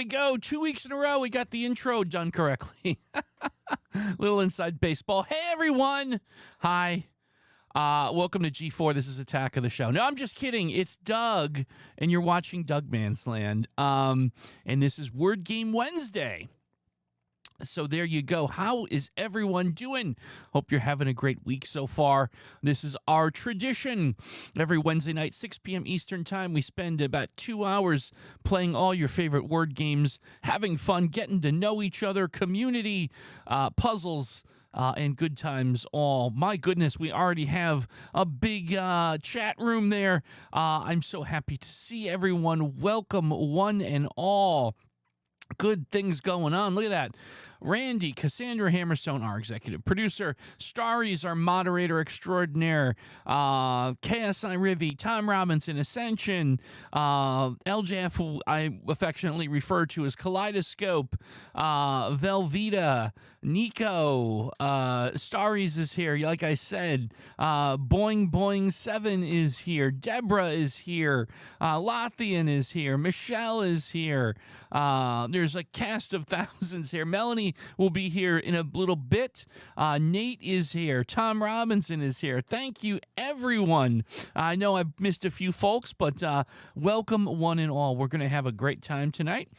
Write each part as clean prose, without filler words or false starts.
we go. 2 weeks in a row, we got the intro done correctly. Little inside baseball. Hey, everyone. Hi. Welcome to G4. This is Attack of the Show. No, I'm just kidding. It's Doug, and you're watching Doug Mansland. And this is Word Game Wednesday. So there you go. How is everyone doing? Hope you're having a great week so far. This is our tradition. Every Wednesday night, 6 p.m. Eastern Time, we spend about 2 hours playing all your favorite word games, having fun, getting to know each other, community, puzzles, and good times all. My goodness, we already have a big chat room there. I'm so happy to see everyone. Welcome, one and all. Good things going on. Look at that. Randy, Cassandra Hammerstone, our executive producer, Starry's our moderator extraordinaire, KSI Rivy, Tom Robinson, Ascension, LJF, who I affectionately refer to as Kaleidoscope, Velveeta, Nico, Starry's is here, like I said, Boing Boing 7 is here, Deborah is here, Lothian is here, Michelle is here, there's a cast of thousands here, Melanie will be here in a little bit. Nate is here. Tom Robinson is here. Thank you, everyone. I know I've missed a few folks, but welcome one and all. We're going to have a great time tonight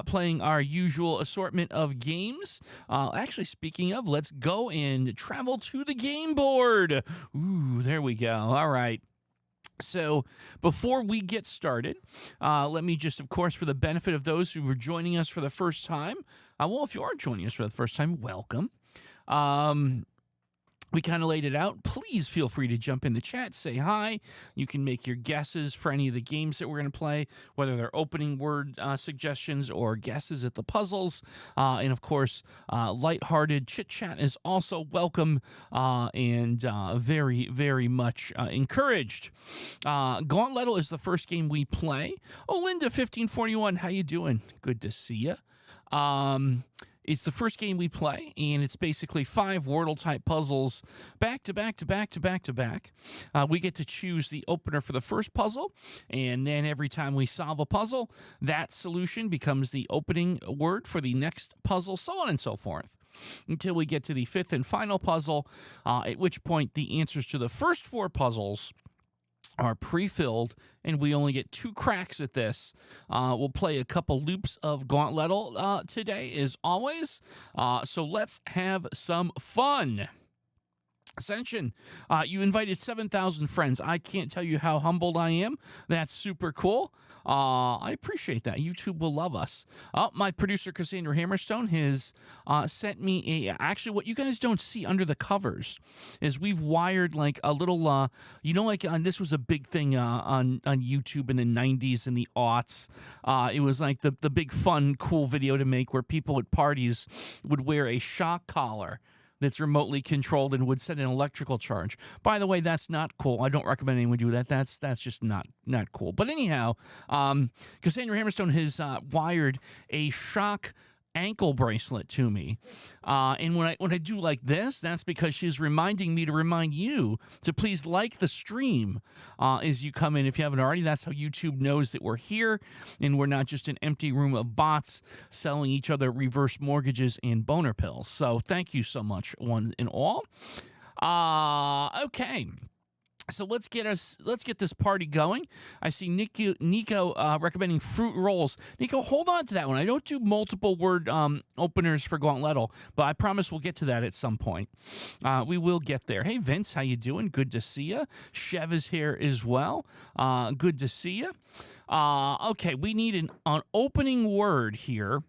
playing our usual assortment of games. Actually, speaking of, let's go and travel to the game board. Ooh, there we go. All right. So before we get started, let me just, of course, for the benefit of those who are joining us for the first time, well, if you are joining us for the first time, welcome. We kind of laid it out. Please feel free to jump in the chat, say hi. You can make your guesses for any of the games that we're going to play, whether they're opening word suggestions or guesses at the puzzles. And, of course, lighthearted chit-chat is also welcome and very, very much encouraged. Gauntlettle is the first game we play. Oh, Linda, 1541, how you doing? Good to see you. It's the first game we play, and it's basically 5 Wordle-type puzzles back to back to back to back to back. We get to choose the opener for the first puzzle, and then every time we solve a puzzle, that solution becomes the opening word for the next puzzle, so on and so forth, until we get to the 5th and final puzzle, at which point the answers to the first 4 puzzles are pre-filled, and we only get 2 cracks at this. We'll play a couple loops of Gauntlettle today, as always. So let's have some fun. Ascension, you invited 7,000 friends. I can't tell you how humbled I am. That's super cool. I appreciate that. YouTube will love us. My producer, Cassandra Hammerstone, has sent me actually, what you guys don't see under the covers is we've wired like a little, this was a big thing on YouTube in the 90s and the aughts. It was like the big fun, cool video to make where people at parties would wear a shock collar that's remotely controlled and would set an electrical charge. By the way, that's not cool. I don't recommend anyone do that. That's just not cool. But anyhow, Cassandra Hammerstone has wired a shock ankle bracelet to me, and when I do like this, that's because she's reminding me to remind you to please like the stream as you come in. If you haven't already, that's how YouTube knows that we're here and we're not just an empty room of bots selling each other reverse mortgages and boner pills. So thank you so much, one and all. Okay. So let's get this party going. I see Nico recommending fruit rolls. Nico, hold on to that one. I don't do multiple word openers for Gauntlettle, but I promise we'll get to that at some point. We will get there. Hey, Vince, how you doing? Good to see you. Chev is here as well. Good to see you. Okay, we need an opening word here.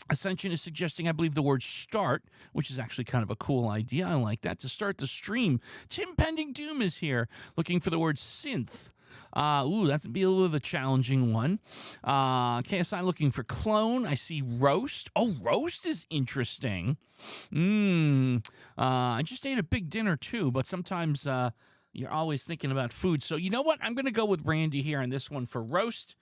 Ascension is suggesting, I believe, the word start, which is actually kind of a cool idea. I like that. To start the stream, Tim Pending Doom is here looking for the word synth. That'd be a little bit of a challenging one. KSI looking for clone. I see roast. Oh, roast is interesting. I just ate a big dinner too, but sometimes you're always thinking about food. So you know what? I'm going to go with Randy here on this one for roast.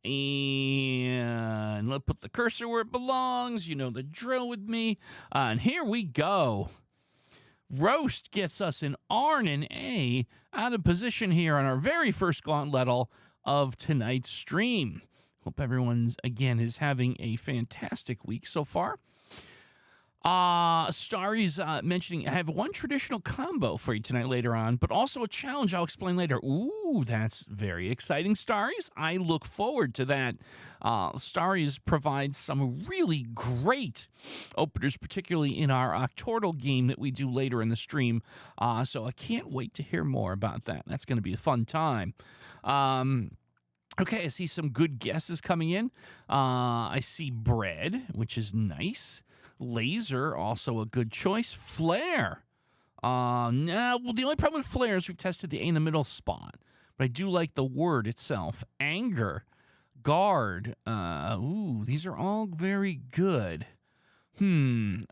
And let's put the cursor where it belongs. You know the drill with me. And here we go. Roast gets us an R and an A out of position here on our very first Gauntlettle of tonight's stream. Hope everyone's, again, is having a fantastic week so far. Starry's mentioning I have one traditional combo for you tonight later on, but also a challenge I'll explain later. Ooh, that's very exciting, Starry's. I look forward to that. Starry's provides some really great openers, particularly in our Octordal game that we do later in the stream. So I can't wait to hear more about that. That's going to be a fun time. Okay, I see some good guesses coming in. I see bread, which is nice. Laser, also a good choice. Flare. Well, the only problem with flare is we've tested the A in the middle spot. But I do like the word itself. Anger. Guard. These are all very good. I'm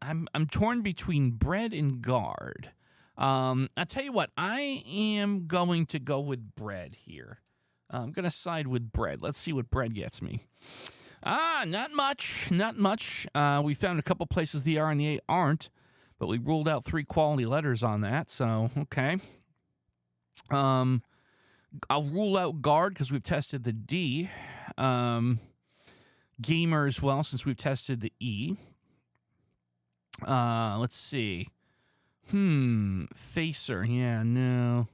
torn between bread and guard. I'll tell you what, I am going to go with bread here. I'm going to side with bread. Let's see what bread gets me. Not much. We found a couple places the R and the A aren't, but we ruled out 3 quality letters on that, so okay. I'll rule out guard because we've tested the D. Gamer as well, since we've tested the E. Let's see. Facer. Yeah, no.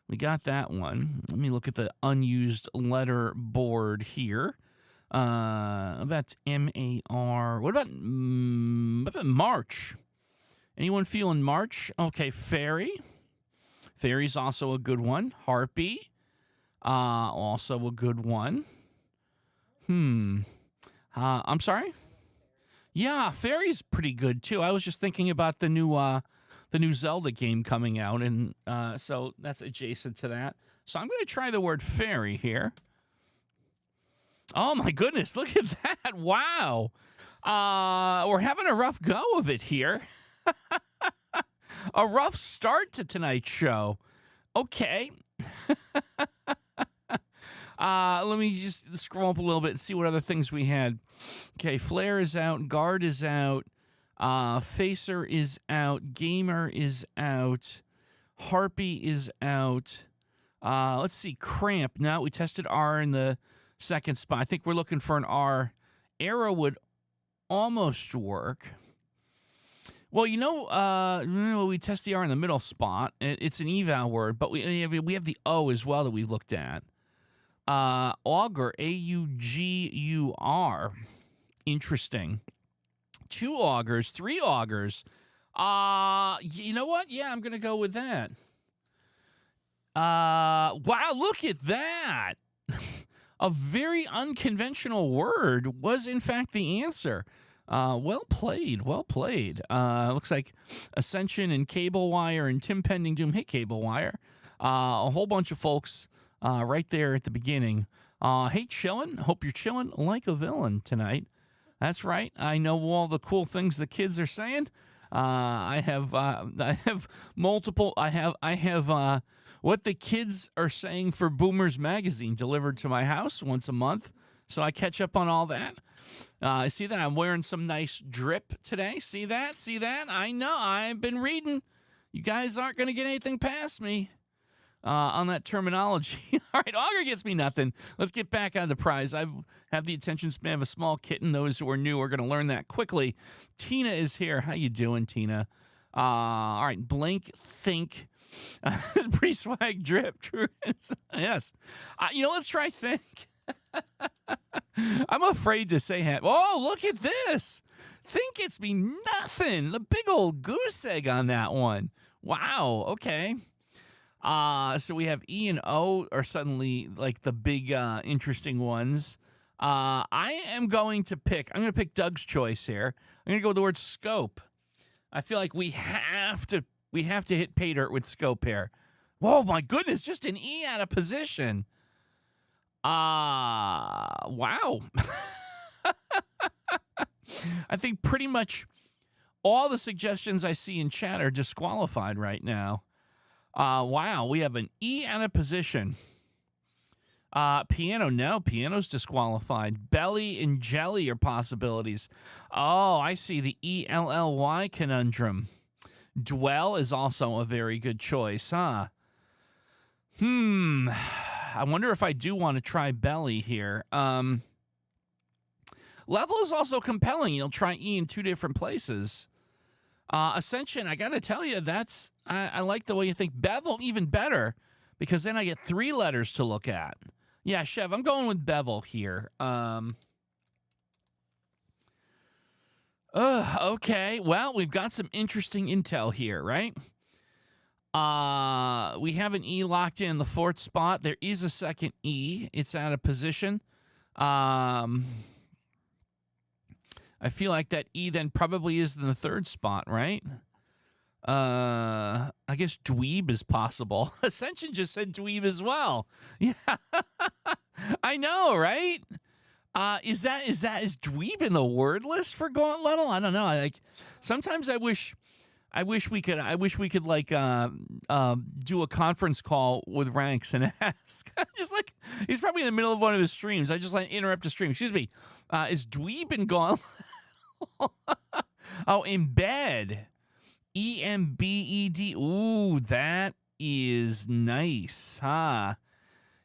We got that one. Let me look at the unused letter board here. About M-A-R. What about March? Anyone feeling March? Okay, fairy. Fairy's also a good one. Harpy. Also a good one. I'm sorry? Yeah, fairy's pretty good too. I was just thinking about the new Zelda game coming out, and so that's adjacent to that. So I'm going to try the word fairy here. Oh, my goodness. Look at that. Wow. We're having a rough go of it here. A rough start to tonight's show. Okay. Let me just scroll up a little bit and see what other things we had. Okay, Flare is out. Guard is out. Facer is out. Gamer is out. Harpy is out. Let's see. Cramp. No, we tested R in the second spot. I think we're looking for an R. Arrow would almost work. Well, we test the R in the middle spot. It's an eval word, but we have the O as well that we looked at. Augur, A-U-G-U-R. Interesting. 2 augurs, 3 augurs. You know what? Yeah, I'm going to go with that. Wow, look at that. A very unconventional word was, in fact, the answer. Well played, well played. Looks like Ascension and Cable Wire and Tim Pending Doom. Hey, Cable Wire. A whole bunch of folks right there at the beginning. Hey, chillin'. Hope you're chillin' like a villain tonight. That's right. I know all the cool things the kids are saying. I have multiple. I have what the kids are saying for Boomers Magazine delivered to my house once a month, so I catch up on all that. I see that I'm wearing some nice drip today. See that? See that? I know. I've been reading. You guys aren't going to get anything past me on that terminology. All right, Augur gets me nothing. Let's get back on the prize. I have the attention span of a small kitten. Those who are new are going to learn that quickly. Tina is here. How you doing, Tina? All right, Blink, Think. It's pretty swag drip. True. Yes. Let's try Think. I'm afraid to say hat. Oh, look at this. Think gets me nothing. The big old goose egg on that one. Wow. Okay. So we have E and O are suddenly like the big, interesting ones. I am going to pick Doug's choice here. I'm going to go with the word scope. I feel like we have to hit pay dirt with scope here. Whoa, my goodness, just an E out of position. Wow. I think pretty much all the suggestions I see in chat are disqualified right now. Wow, we have an E out of position. Piano, no. Piano's disqualified. Belly and jelly are possibilities. Oh, I see the E-L-L-Y conundrum. Dwell is also a very good choice, huh? I wonder if I do want to try belly here. Level is also compelling. You'll try E in 2 different places. Ascension, I got to tell you, I like the way you think. Bevel, even better, because then I get 3 letters to look at. Yeah, Chev, I'm going with Bevel here. Okay. Well, we've got some interesting intel here, right? We have an E locked in the 4th spot. There is a second E. It's out of position. I feel like that E then probably is in the 3rd spot, right? I guess dweeb is possible. Ascension just said dweeb as well. Yeah. I know, right? Is dweeb in the word list for Gauntlettle? I don't know. Sometimes I wish we could like do a conference call with Ranks and ask. Just like he's probably in the middle of one of his streams. I just like interrupt the stream. Excuse me. Is dweeb in Gauntlettle? Oh, embed. EMBED. Ooh, that is nice, huh?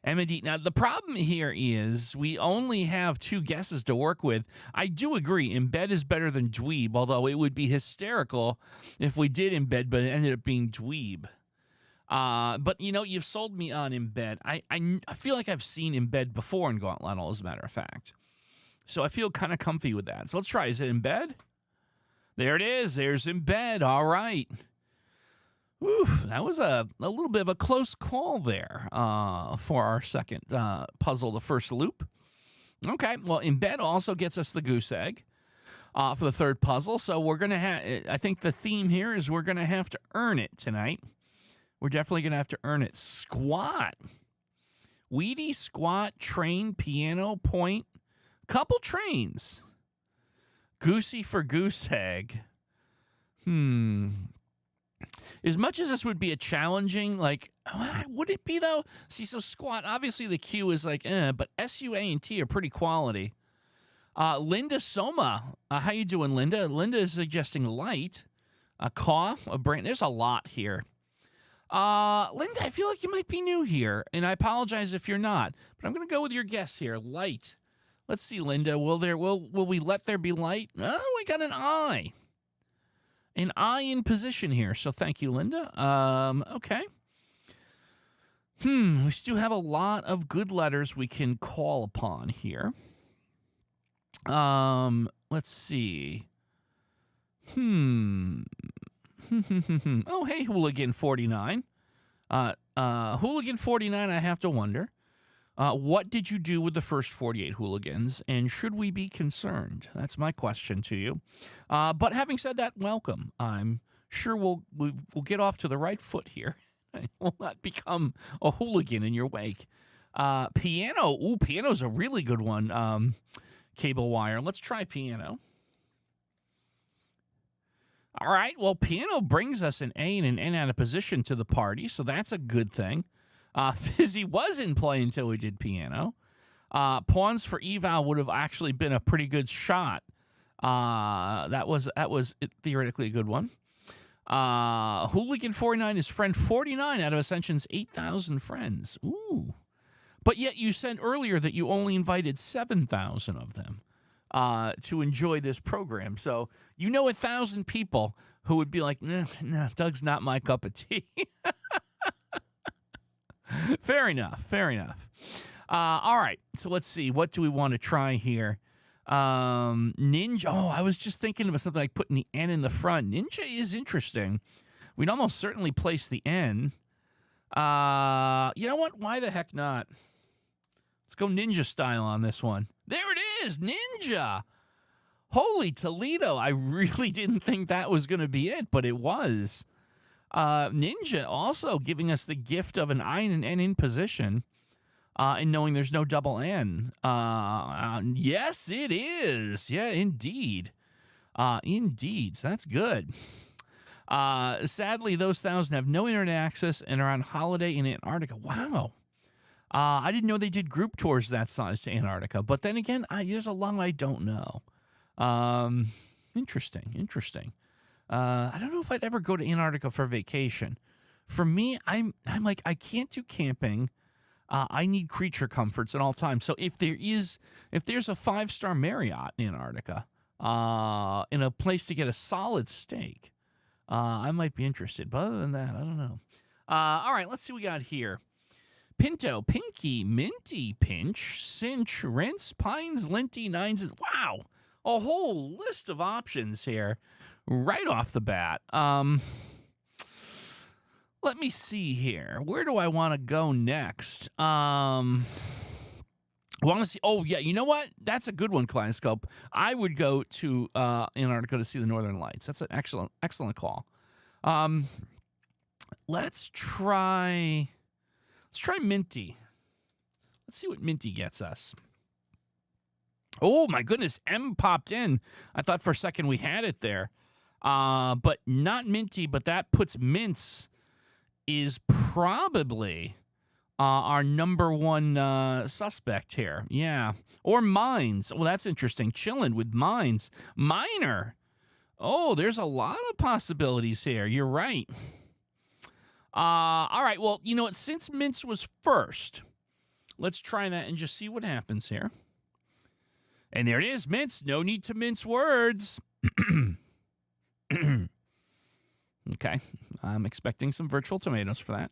M&D. Now, the problem here is we only have 2 guesses to work with. I do agree, embed is better than dweeb, although it would be hysterical if we did embed, but it ended up being dweeb. But, you know, you've sold me on embed. I feel like I've seen embed before in Gauntlettle, as a matter of fact. So I feel kind of comfy with that. So let's try. Is it embed? There it is. There's embed. All right. Whew, that was a little bit of a close call there for our second puzzle, the first loop. Okay, well, embed also gets us the goose egg for the 3rd puzzle. So we're going to have, I think the theme here is we're going to have to earn it tonight. We're definitely going to have to earn it. Squat. Weedy, squat, train, piano, point. Couple trains. Goosey for goose egg. As much as this would be a challenging, like, would it be, though? See, so squat, obviously the Q is like, but S-U-A and T are pretty quality. Linda Soma, how you doing, Linda? Linda is suggesting light, a caw, a brain. There's a lot here. Linda, I feel like you might be new here, and I apologize if you're not, but I'm going to go with your guess here, light. Let's see, Linda, will we let there be light? Oh, we got an I. An I in position here, so thank you, Linda. Okay. We still have a lot of good letters we can call upon here. Let's see. Oh, hey, Hooligan 49. Hooligan 49, I have to wonder. What did you do with the first 48 hooligans, and should we be concerned? That's my question to you. But having said that, welcome. I'm sure we'll get off to the right foot here. I will not become a hooligan in your wake. Piano. Ooh, piano's a really good one. Cable wire. Let's try piano. All right. Well, piano brings us an A and an N out of position to the party, so that's a good thing. Fizzy was in play until we did piano. Pawns for eval would have actually been a pretty good shot. That was theoretically a good one. Hooligan 49 is friend 49 out of Ascension's 8,000 friends. Ooh. But yet you said earlier that you only invited 7,000 of them to enjoy this program. So you know 1,000 people who would be like, nah, Doug's not my cup of tea. Fair enough. All right, so let's see. What do we want to try here? Ninja. Oh, I was just thinking about something like putting the N in the front. Ninja is interesting. We'd almost certainly place the N. You know what? Why the heck not? Let's go ninja style on this one. There it is, ninja. Holy Toledo. I really didn't think that was going to be it, but it was. Ninja also giving us the gift of an I and an N in position, and knowing there's no double N. Yes, it is. Yeah, indeed. Indeed. So that's good. Sadly, those 1,000 have no internet access and are on holiday in Antarctica. Wow. I didn't know they did group tours that size to Antarctica. But then again, there's a lot I don't know. Interesting. I don't know if I'd ever go to Antarctica for vacation. For me, I'm like, I can't do camping. I need creature comforts at all times. So if there's a 5-star Marriott in Antarctica, in a place to get a solid steak, I might be interested. But other than that, I don't know. All right, let's see what we got here. Pinto, Pinky, Minty, Pinch, Cinch, Rinse, Pines, Linty, Nines. Wow, a whole list of options here right off the bat. Let me see here. Where do I want to go next? Want to see? Oh, yeah. You know what? That's a good one, Kaleidoscope. I would go to Antarctica to see the Northern Lights. That's an excellent call. Let's try Minty. Let's see what Minty gets us. Oh, my goodness. M popped in. I thought for a second we had it there. But not Minty, but that puts Mints is probably our number one suspect here. Yeah. Or Mines. Well, that's interesting. Chillin' with Mines. Miner. Oh, there's a lot of possibilities here. You're right. All right. Well, you know what? Since Mints was first, let's try that and just see what happens here. And there it is. Mints. No need to mince words. Okay. I'm expecting some virtual tomatoes for that.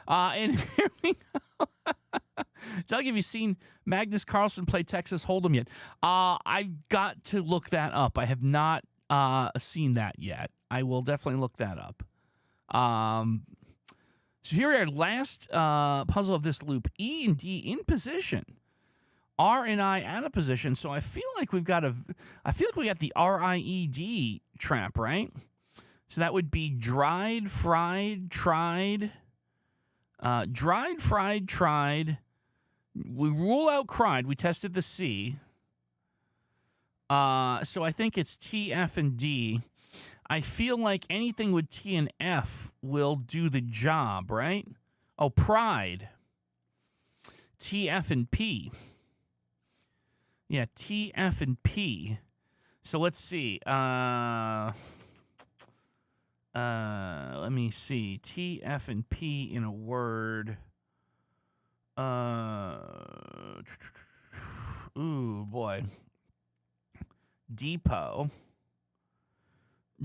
And here we go. Doug, have you seen Magnus Carlsen play Texas Hold'em yet? I've got to look that up. I have not seen that yet. I will definitely look that up. So here are our last puzzle of this loop. E and D in position. R and I out of position. So I feel like we got the RIED trap, right? So that would be dried, fried, tried. Dried, fried, tried. We rule out cried. We tested the C. So I think it's T, F, and D. I feel like anything with T and F will do the job, right? Oh, pride. T, F, and P. Yeah, T, F, and P. So let's see. Let me see. T, F, and P in a word. Ooh, boy. Depot.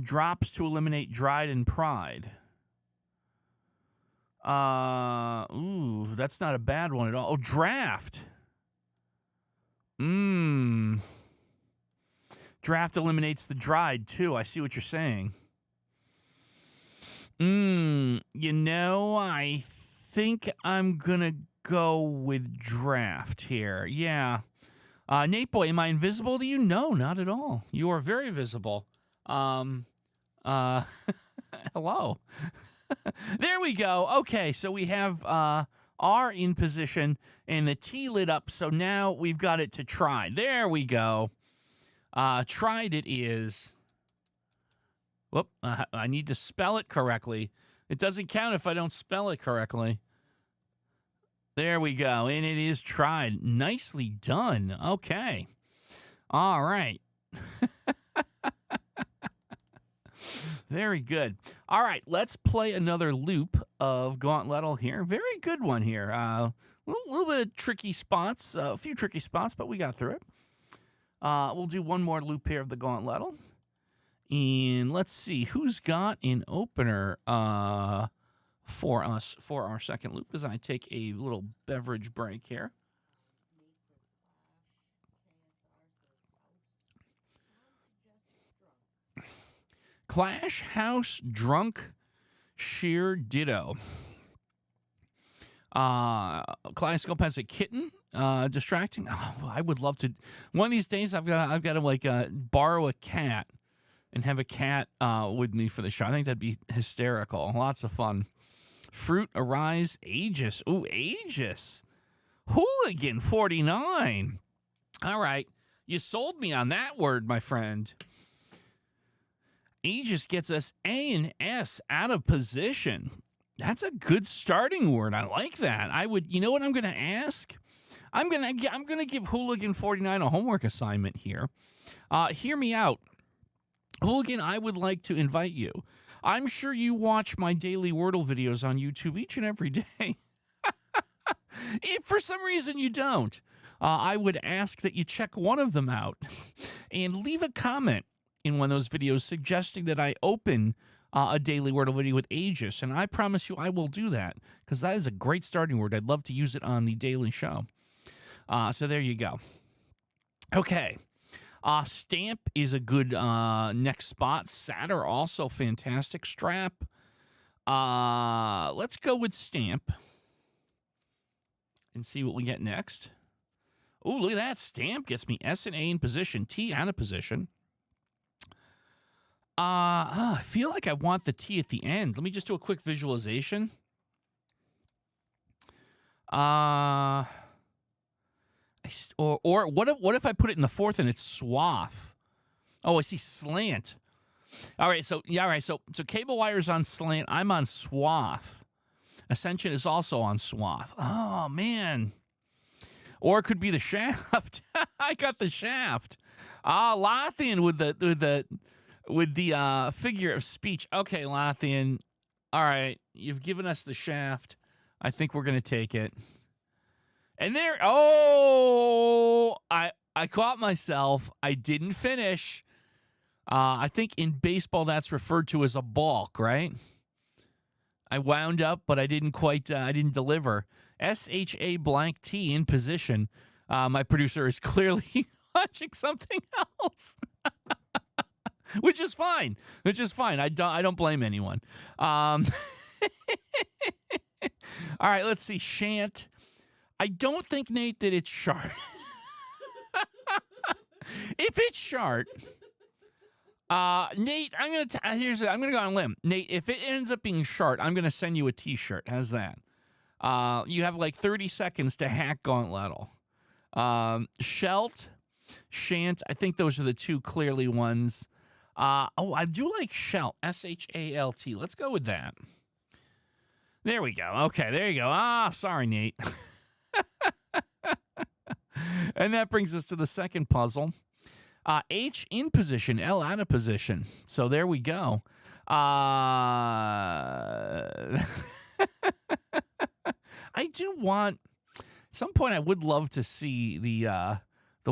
Drops to eliminate dried and pride. Ooh, that's not a bad one at all. Oh, draft. Draft eliminates the dried, too. I see what you're saying. You know, I think I'm gonna go with draft here. Yeah. Nate Boy, am I invisible to you? No, not at all. You are very visible. Hello. There we go. Okay, so we have R in position and the T lit up, so now we've got it to try. There we go. Tried it is. Whoop, I need to spell it correctly. It doesn't count if I don't spell it correctly. There we go, and it is tried. Nicely done. Okay. All right. Very good. All right, let's play another loop of Gauntlettle here. Very good one here. A little bit of tricky spots, a few tricky spots, but we got through it. We'll do one more loop here of the Gauntlettle. And let's see who's got an opener for us for our second loop as I take a little beverage break here. Clash House Drunk Sheer Ditto. Kaleidoscope has a kitten distracting. Oh, I would love to. One of these days, I've got to like borrow a cat and have a cat with me for the show. I think that'd be hysterical. Lots of fun. Fruit Arise Aegis. Ooh, Aegis. Hooligan 49. All right. You sold me on that word, my friend. Aegis gets us A and S out of position. That's a good starting word. I like that. I would, you know what I'm going to ask? I'm going to give Hooligan 49 a homework assignment here. Hear me out. Hooligan, I would like to invite you. I'm sure you watch my daily Wordle videos on YouTube each and every day. If for some reason you don't, I would ask that you check one of them out and leave a comment in one of those videos suggesting that I open a daily Wordle video with Aegis, and I promise you I will do that because that is a great starting word. I'd love to use it on the daily show. So there you go. Okay. Stamp is a good next spot. Satyr, also fantastic. Strap. Let's go with Stamp and see what we get next. Oh, look at that. Stamp gets me S and A in position, T out of position. I feel like I want the T at the end. Let me just do a quick visualization. Or what if I put it in the fourth and it's swath? Oh, I see slant. All right, so cable wire's on slant. I'm on swath. Ascension is also on swath. Oh man. Or it could be the shaft. I got the shaft. Lothian with the figure of speech. Okay, Lothian. All right, you've given us the shaft. I think we're gonna take it. And there. Oh, I caught myself. I didn't finish. I think in baseball that's referred to as a balk, right? I wound up, but I didn't quite. I didn't deliver. SHA blank T in position. My producer is clearly watching something else, which is fine. I don't blame anyone. All right, let's see. Shan't. I don't think, Nate, that it's shart. If it's shart, Nate, I'm gonna go on a limb. Nate, if it ends up being shart, I'm gonna send you a T-shirt. How's that? You have like 30 seconds to hack Gauntlettle. Shelt, Shant. I think those are the two clearly ones. I do like Shelt. SHALT. Let's go with that. There we go. Okay, there you go. Sorry, Nate. And that brings us to the second puzzle. H in position, L out of position. So there we go. I do want, at some point I would love to see the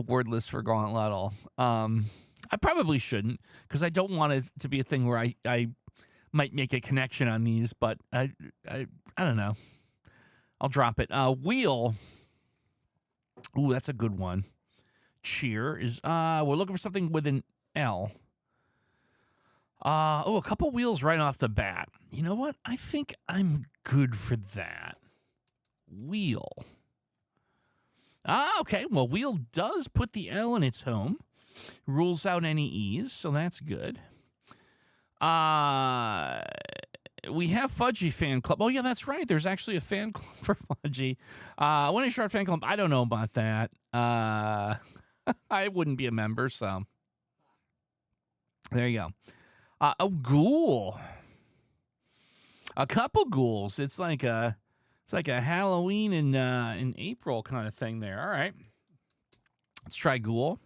word list for Gauntlettle. I probably shouldn't, because I don't want it to be a thing where I might make a connection on these, but I don't know. I'll drop it. Wheel. Ooh, that's a good one. Cheer is, we're looking for something with an L. A couple wheels right off the bat. You know what? I think I'm good for that. Wheel. Okay. Well, wheel does put the L in its home. Rules out any E's, so that's good. We have Fudgy fan club. Oh, yeah, that's right. There's actually a fan club for Fudgy. When is Short fan club? I don't know about that. I wouldn't be a member, so there you go. A ghoul. A couple ghouls. It's like a Halloween in April kind of thing there. All right. Let's try ghoul.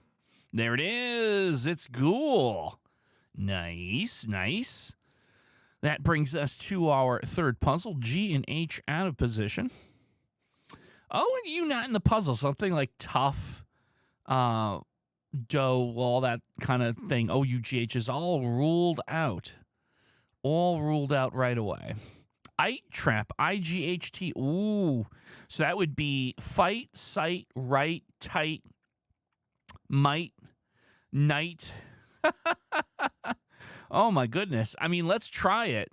There it is. It's ghoul. Nice, nice. That brings us to our third puzzle. G and H out of position. Oh, and you not in the puzzle. Something like tough, dough, all that kind of thing. OUGH is all ruled out. All ruled out right away. Ite trap. IGHT. Ooh. So that would be fight, sight, right, tight, might, night. Oh, my goodness. I mean, let's try it.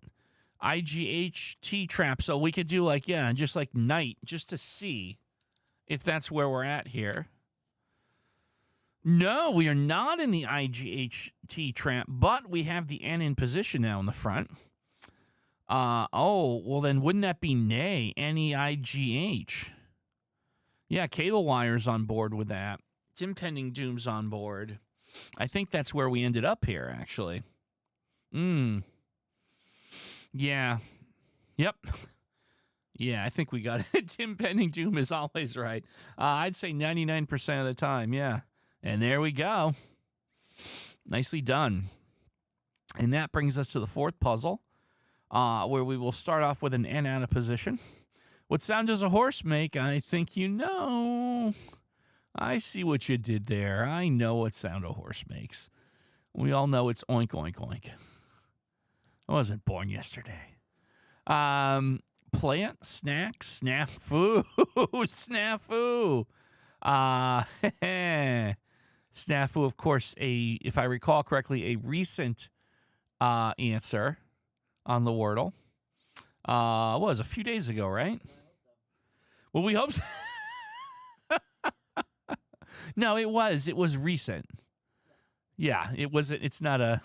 IGHT trap. So we could do like, yeah, just like night, just to see if that's where we're at here. No, we are not in the IGHT trap, but we have the N in position now in the front. Well, then wouldn't that be nay? NEIGH. Yeah, Cable Wire's on board with that. Impending Doom's on board. I think that's where we ended up here, actually. Yeah. Yep. Yeah, I think we got it. Impending Doom is always right. I'd say 99% of the time, yeah. And there we go. Nicely done. And that brings us to the fourth puzzle, where we will start off with an N out of position. What sound does a horse make? I think you know. I see what you did there. I know what sound a horse makes. We all know it's oink, oink, oink. I wasn't born yesterday. Plant, snack, snafu, snafu. Snafu, of course, if I recall correctly, a recent answer on the Wordle. What was a few days ago, right? Well, we hope so. No, it was. It was recent. Yeah, it was. It's no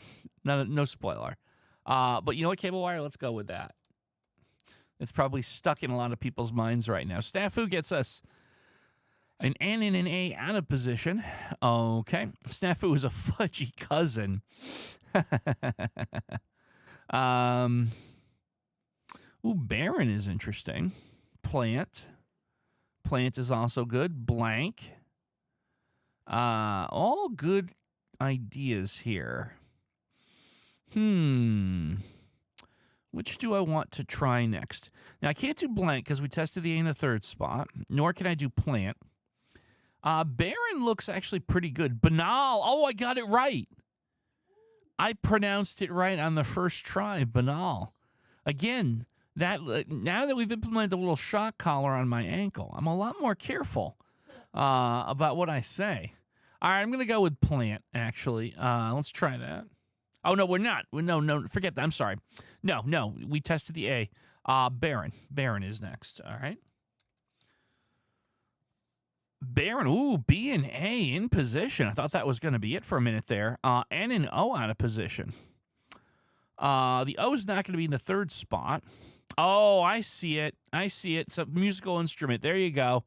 spoiler. But you know what, Cable Wire? Let's go with that. It's probably stuck in a lot of people's minds right now. Snafu gets us an N and an A out of position. Okay. Snafu is a fudgy cousin. Ooh, Baron is interesting. Plant. Plant is also good. Blank. All good ideas here. Which do I want to try next? Now, I can't do blank because we tested the A in the third spot, nor can I do plant. Baron looks actually pretty good. Banal. Oh, I got it right. I pronounced it right on the first try. Banal. Again, now that we've implemented the little shock collar on my ankle, I'm a lot more careful about what I say. All right, I'm going to go with plant, actually. Let's try that. Oh, no, we're not. No, forget that. I'm sorry. No, we tested the A. Baron. Baron is next. All right. Baron, ooh, B and A in position. I thought that was going to be it for a minute there. N and O out of position. The O is not going to be in the third spot. Oh, I see it. It's a musical instrument. There you go.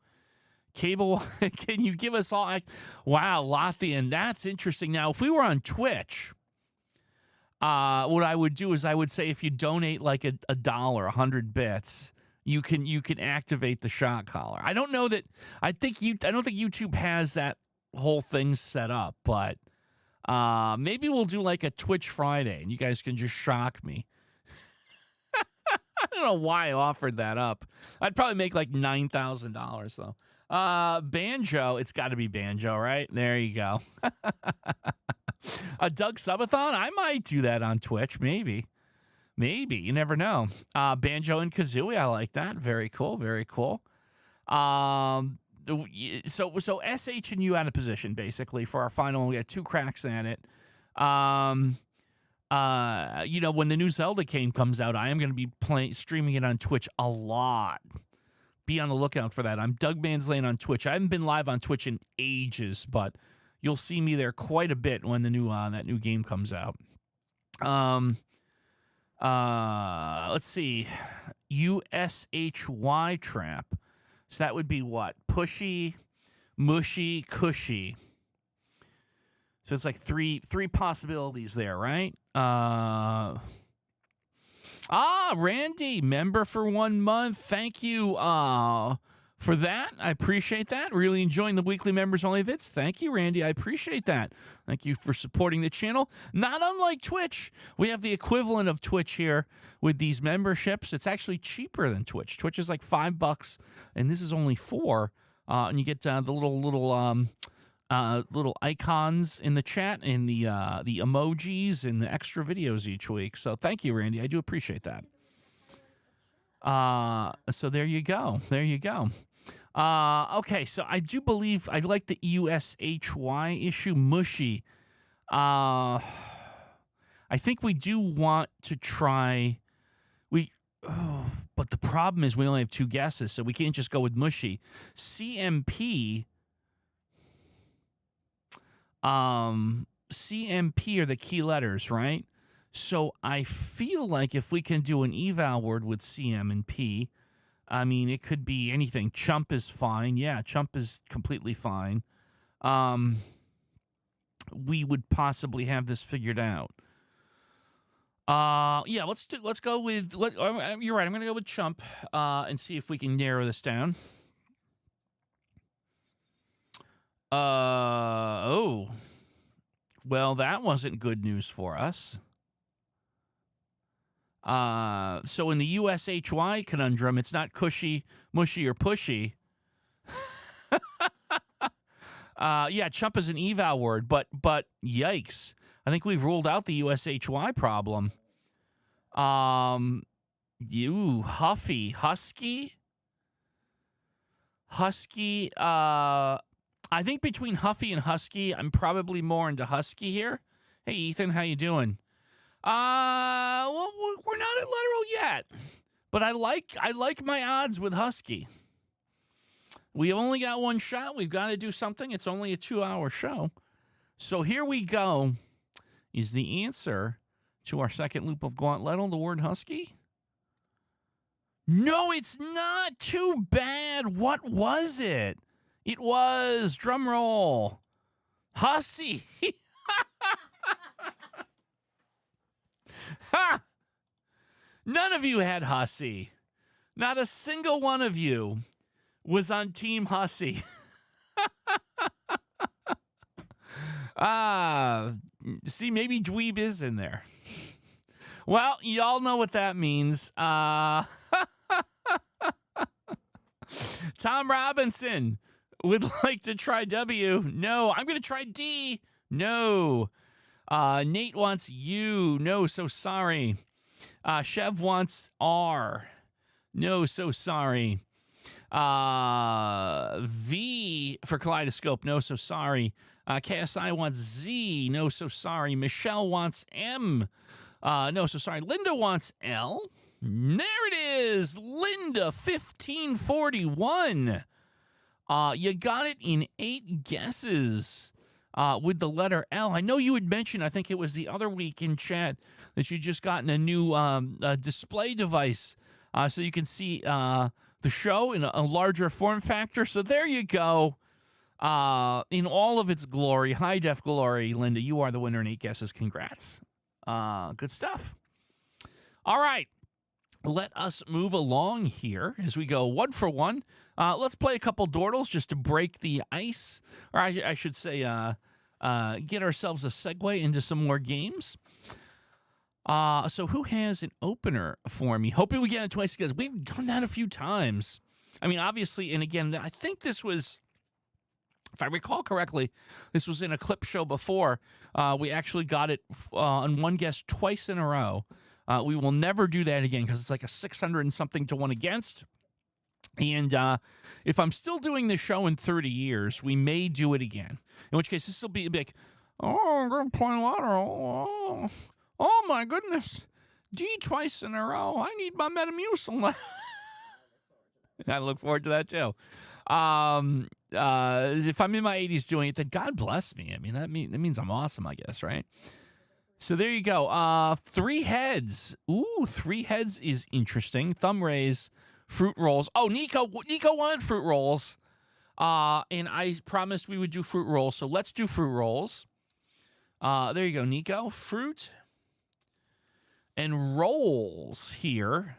Cable, can you give us all? Wow, Lothian, that's interesting. Now, if we were on Twitch, what I would do is I would say if you donate like $1, 100 bits, you can activate the shock collar. I don't know that. I don't think YouTube has that whole thing set up, but maybe we'll do like a Twitch Friday, and you guys can just shock me. I don't know why I offered that up. I'd probably make like $9,000 though. Banjo, it's got to be Banjo, right? There you go. A Doug Subathon? I might do that on Twitch, maybe. You never know. Banjo and Kazooie, I like that. Very cool. So SH and U out of position, basically, for our final. We had 2 cracks at it. When the new Zelda game comes out, I am going to be streaming it on Twitch a lot. Be on the lookout for that. I'm Doug Manslane on Twitch. I haven't been live on Twitch in ages, but you'll see me there quite a bit when the new that new game comes out. Let's see. USHY trap. So that would be what? Pushy, mushy, cushy. So it's like three possibilities there, right? Randy, member for 1 month. Thank you for that. I appreciate that. Really enjoying the weekly members only vids. Thank you, Randy. I appreciate that. Thank you for supporting the channel. Not unlike Twitch. We have the equivalent of Twitch here with these memberships. It's actually cheaper than Twitch. Twitch is like $5, and this is only $4. And you get the little icons in the chat and the emojis and the extra videos each week. So thank you, Randy. I do appreciate that. So there you go. Okay, so I do believe I like the USHY issue. Mushy. I think we do want to try. But the problem is we only have 2 guesses, so we can't just go with mushy. CMP. CMP are the key letters, right? So I feel like if we can do an eval word with CM and P, I mean, it could be anything. Chump is fine. Yeah, chump is completely fine. We would possibly have this figured out. Yeah, let's go with. You're right. I'm going to go with chump and see if we can narrow this down. Oh. Well, that wasn't good news for us. So in the USHY conundrum, it's not cushy, mushy, or pushy. Yeah, chump is an eval word, but yikes. I think we've ruled out the USHY problem. You huffy, husky. I think between huffy and husky, I'm probably more into husky here. Hey Ethan, how you doing? Well, we're not at literal yet, but I like my odds with husky. We only got one shot. We've got to do something. It's only a 2-hour show. So here we go. Is the answer to our second loop of Gauntlettle the word husky? No, it's not. Too bad. What was it? It was, drum roll, hussy. Ha! None of you had hussy. Not a single one of you was on Team Hussy. See, maybe dweeb is in there. Well, y'all know what that means. Tom Robinson would like to try W. No, I'm going to try D. No. Nate wants U. No, so sorry. Chev wants R. No, so sorry. V for Kaleidoscope. No, so sorry. KSI wants Z. No, so sorry. Michelle wants M. No, so sorry. Linda wants L. There it is. Linda, 1541. You got it in 8 guesses with the letter L. I know you had mentioned, I think it was the other week in chat, that you just gotten a new display device so you can see the show in a larger form factor. So there you go. In all of its glory, high def glory, Linda, you are the winner in 8 guesses. Congrats. Good stuff. All right. Let us move along here as we go 1 for 1. Let's play a couple Dordles just to break the ice. Or I should say get ourselves a segue into some more games. So who has an opener for me? Hoping we get it twice because we've done that a few times. I mean, obviously, and again, I think this was, if I recall correctly, this was in a clip show before. We actually got it on one guess twice in a row. We will never do that again because it's like a 600 and something to 1 against. And if I'm still doing this show in 30 years, we may do it again. In which case, this will be like, oh, I'm going to play lateral. Oh, my goodness. D twice in a row. I need my Metamucil. I look forward to that, too. If I'm in my 80s doing it, then God bless me. I mean, that means I'm awesome, I guess, right? So there you go. 3 heads. Ooh, 3 heads is interesting. Thumb raise, fruit rolls. Oh, Nico wanted fruit rolls. And I promised we would do fruit rolls. So let's do fruit rolls. There you go, Nico. Fruit and rolls here.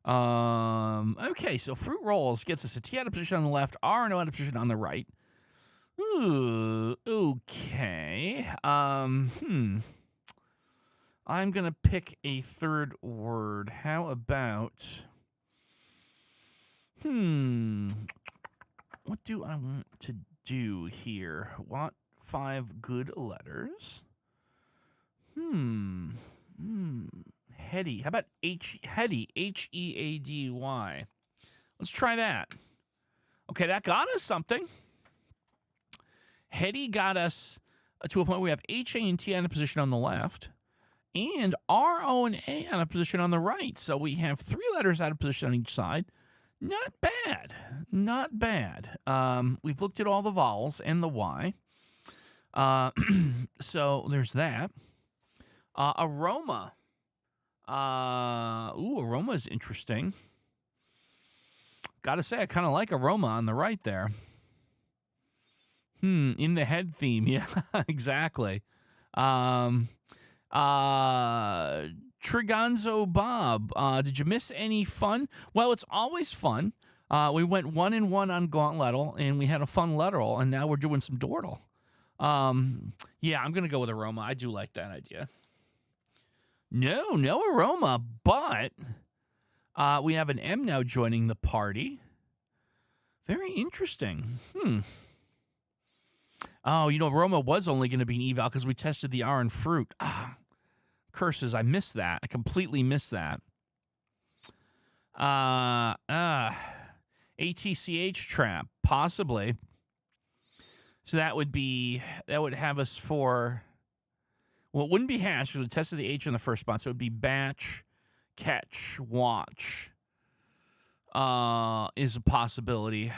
Okay, so fruit rolls gets us a T out of position on the left, R and O out of position on the right. Ooh, okay. I'm going to pick a third word. How about... What do I want to do here? Want 5 good letters? Heady. How about heady? H-E-A-D-Y. Let's try that. Okay, that got us something. Heady got us to a point where we have H, A, and T out of position on the left, and R, O, and A out of position on the right. So we have 3 letters out of position on each side. Not bad. Not bad. We've looked at all the vowels and the Y. So there's that. Aroma. Aroma is interesting. Gotta say, I kind of like aroma on the right there. In the head theme. Yeah, exactly. Trigonzo Bob, did you miss any fun? Well, it's always fun. We went 1-1 on Gauntlettle, and we had a fun letteral, and now we're doing some Dordle. Yeah, I'm going to go with aroma. I do like that idea. No aroma, but we have an M now joining the party. Very interesting. Oh, aroma was only going to be an eval because we tested the R in fruit. Curses, I missed that. I completely missed that. ATCH trap, possibly. So that would have us for, well, it wouldn't be hash because we tested the H in the first spot. So it would be batch, catch, watch. Is a possibility.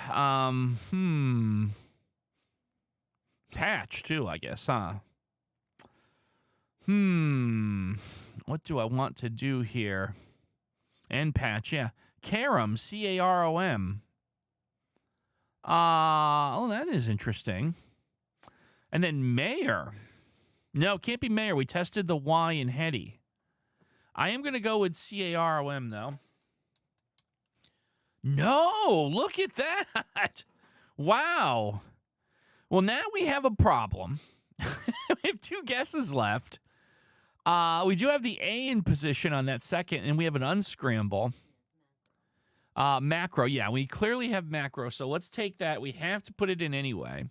Patch too, I guess, huh? What do I want to do here? And patch, yeah. Carom, C-A-R-O-M. Oh, that is interesting. And then mayor. No, it can't be mayor. We tested the Y in heady. I am going to go with C-A-R-O-M, though. No, look at that. Wow. Well, now we have a problem. We have 2 guesses left. We do have the A in position on that second, and we have an unscramble. Macro, yeah, we clearly have macro, so let's take that. We have to put it in anyway.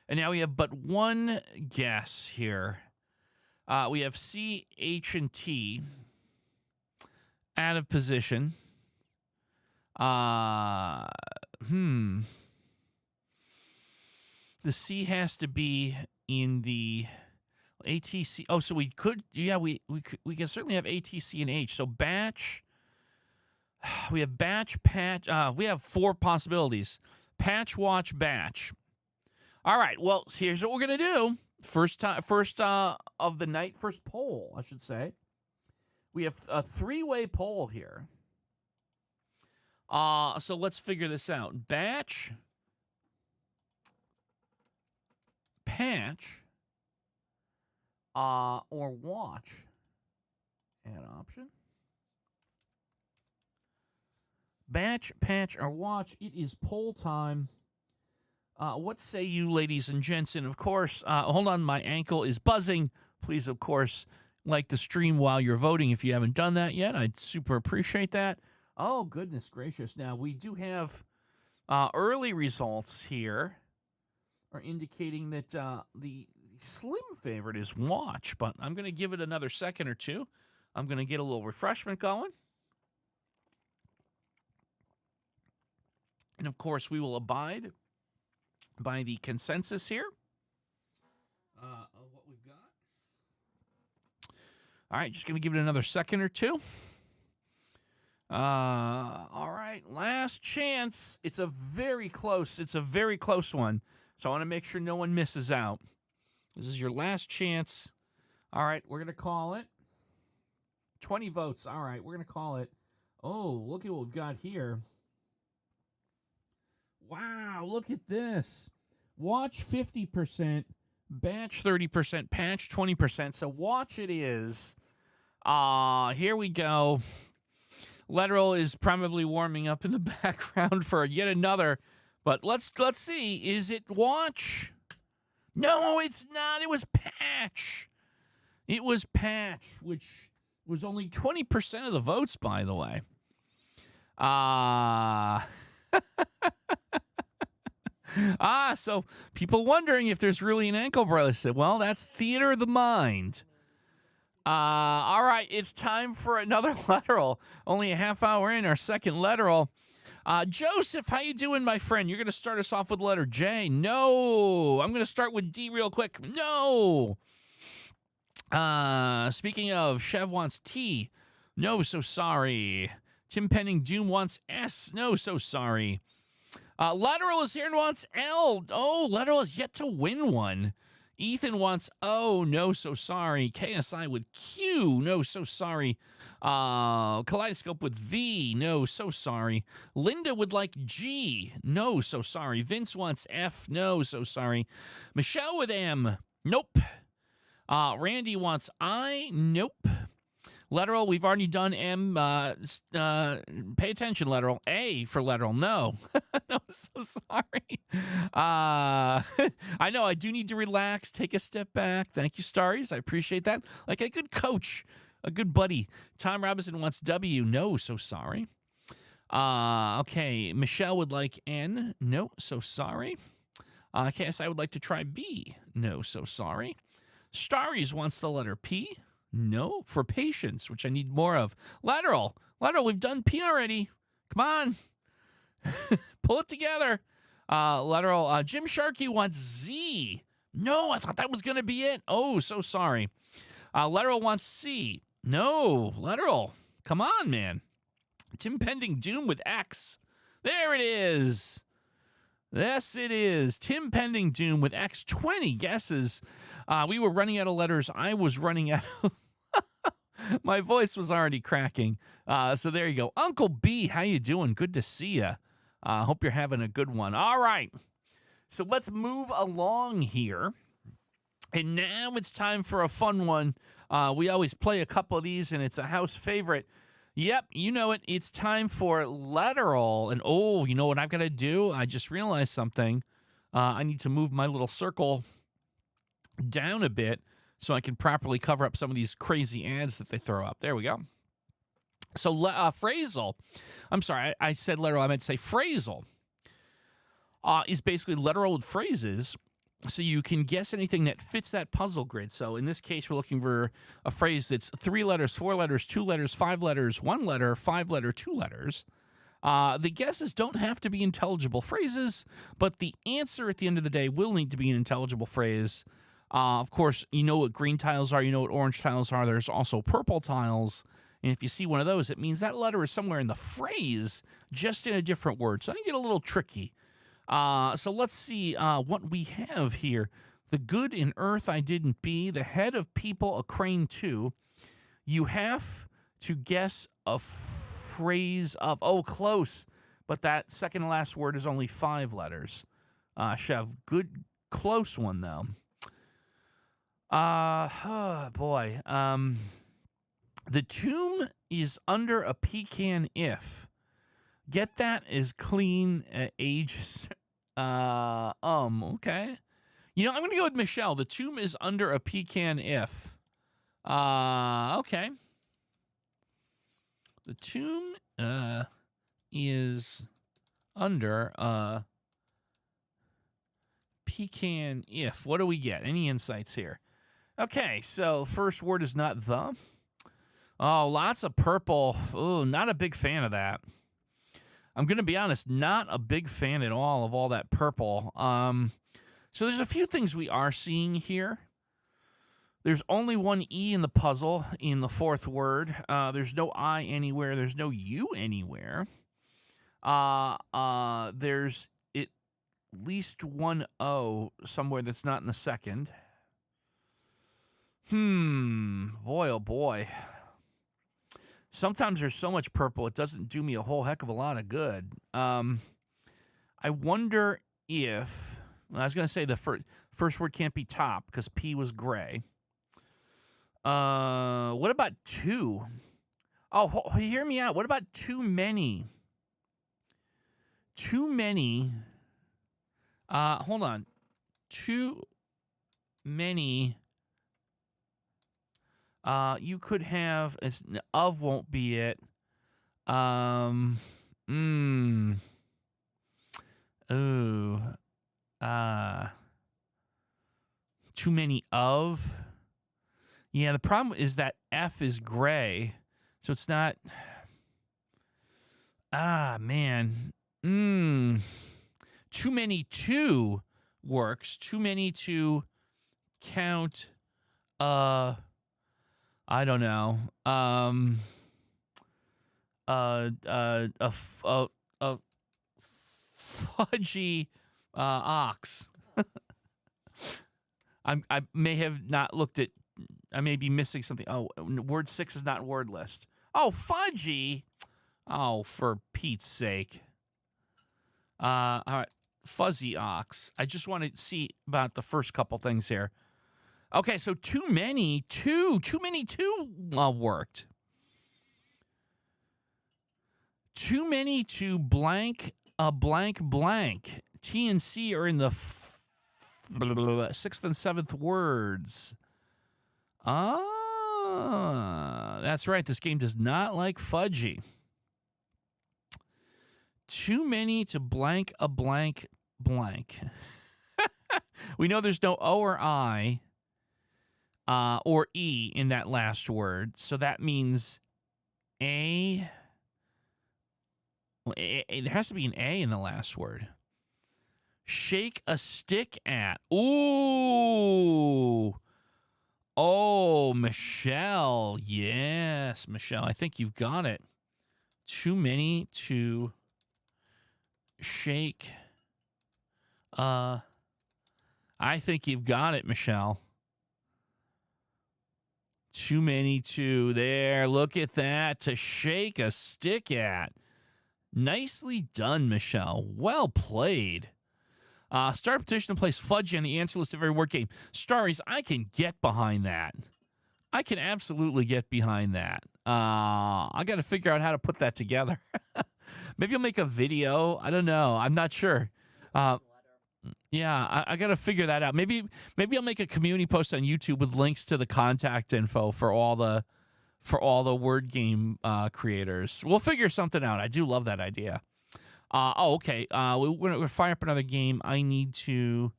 And now we have but one guess here. We have C, H, and T out of position. The C has to be in the ATC. Oh, so we could, yeah, we can certainly have ATC and H. So batch, we have batch, patch. We have 4 possibilities. Patch, watch, batch. All right. Well, here's what we're gonna do. First of the night, first poll, I should say. We have a 3-way poll here. So let's figure this out. Batch, patch, or watch. Add option. Batch, patch, or watch. It is poll time. What say you, ladies and gents? And of course, hold on, my ankle is buzzing. Please, of course, like the stream while you're voting if you haven't done that yet. I'd super appreciate that. Oh, goodness gracious. Now, we do have early results here are indicating that the slim favorite is watch, but I'm going to give it another second or two. I'm going to get a little refreshment going. And, of course, we will abide by the consensus here of what we've got. All right, just going to give it another second or two. All right, last chance. It's a very close one. So I want to make sure no one misses out. This is your last chance. All right, we're going to call it. 20 votes. All right, we're going to call it. Oh, look at what we've got here. Wow, look at this. Watch 50%, batch 30%, patch 20%. So watch it is. Here we go. Lateral is probably warming up in the background for yet another. But let's see. Is it watch? No, it's not. It was patch. It was patch, which was only 20% of the votes, by the way. So people wondering if there's really an ankle bracelet. Well, that's theater of the mind. All right, it's time for another lateral. Only a half hour in, our second lateral. Joseph, how you doing, my friend? You're going to start us off with letter J. No. I'm going to start with D real quick. No. Speaking of, Chev wants T. No, so sorry. Tim Penning Doom wants S. No, so sorry. Lateral is here and wants L. Oh, Lateral is yet to win one. Ethan wants O. No, so sorry. KSI with Q. No, so sorry. Kaleidoscope with V. No, so sorry. Linda would like G. No, so sorry. Vince wants F. No, so sorry. Michelle with M. Nope. Randy wants I. Nope. Letteral, we've already done M. Pay attention, Letteral. A for Letteral. No. No, so sorry. I know I do need to relax, take a step back. Thank you, Starries. I appreciate that. Like a good coach, a good buddy. Tom Robinson wants W. No, so sorry. Okay, Michelle would like N. No, so sorry. KSI would like to try B. No, so sorry. Starries wants the letter P. No, for patience, which I need more of. Lateral, we've done P already. Come on. Pull it together. Lateral, Jim Sharkey wants Z. No, I thought that was going to be it. Oh, so sorry. Lateral wants C. No, lateral. Come on, man. Tim Pending Doom with X. There it is. Yes, it is. Tim Pending Doom with X. 20 guesses. We were running out of letters. I was running out of... My voice was already cracking. So there you go. Uncle B, how you doing? Good to see you. Hope you're having a good one. All right. So let's move along here. And now it's time for a fun one. We always play a couple of these, and it's a house favorite. Yep, you know it. It's time for Letteral. And, oh, you know what I've got to do? I just realized something. I need to move my little circle down a bit so I can properly cover up some of these crazy ads that they throw up. There we go. So Phrasal, I'm sorry, I said Letteral. I meant to say Phrasal is basically letteral phrases, so you can guess anything that fits that puzzle grid. So in this case, we're looking for a phrase that's 3 letters, 4 letters, 2 letters, 5 letters, 1 letter, 5 letter, 2 letters. The guesses don't have to be intelligible phrases, but the answer at the end of the day will need to be an intelligible phrase. Of course, you know what green tiles are, you know what orange tiles are. There's also purple tiles. And if you see one of those, it means that letter is somewhere in the phrase, just in a different word. So I can get a little tricky. So let's see what we have here. The good in earth I didn't be. The head of people, a crane too. You have to guess a phrase of, oh, close. But that second to last word is only 5 letters. Chev, good, close one though. Oh boy. The tomb is under a pecan if. Get that is clean age. Okay. You know, I'm going to go with Michelle. The tomb is under a pecan if. Okay. The tomb is under a pecan if. What do we get? Any insights here? Okay, so first word is not the. Oh, lots of purple. Oh, not a big fan of that. I'm going to be honest, not a big fan at all of all that purple. So there's a few things we are seeing here. There's only one E in the puzzle in the fourth word. There's no I anywhere. There's no U anywhere. There's at least one O somewhere that's not in the second. Boy, oh boy. Sometimes there's so much purple, it doesn't do me a whole heck of a lot of good. I wonder if... Well, I was going to say the first word can't be top because P was gray. What about two? Oh, hear me out. What about too many? Too many. Hold on. Too many. You could have of won't be it. Too many of. Yeah, the problem is that F is gray, so it's not. Man. Too many to works. Too many to count. I don't know. A fudgy ox. I may have not looked at. I may be missing something. Oh, word 6 is not word list. Oh, fudgy. Oh, for Pete's sake. All right, fuzzy ox. I just want to see about the first couple things here. Okay, so too many worked. Too many to blank a blank blank. T and C are in the sixth and seventh words. Ah, that's right. This game does not like fudgy. Too many to blank a blank blank. We know there's no O or I or E in that last word. So that means A. There has to be an A in the last word. Shake a stick at. Ooh. Oh, Michelle. Yes, Michelle. I think you've got it. Too many to shake. I think you've got it, Michelle. Too many to there. Look at that. To shake a stick at. Nicely done, Michelle. Well played. Start a petition to place fudge on the answer list of every word game. Starries, I can get behind that. I can absolutely get behind that. I got to figure out how to put that together. Maybe I'll make a video. I don't know. I'm not sure. Yeah, I got to figure that out. Maybe I'll make a community post on YouTube with links to the contact info for all the word game creators. We'll figure something out. I do love that idea. Okay. We're going to fire up another game. I need to...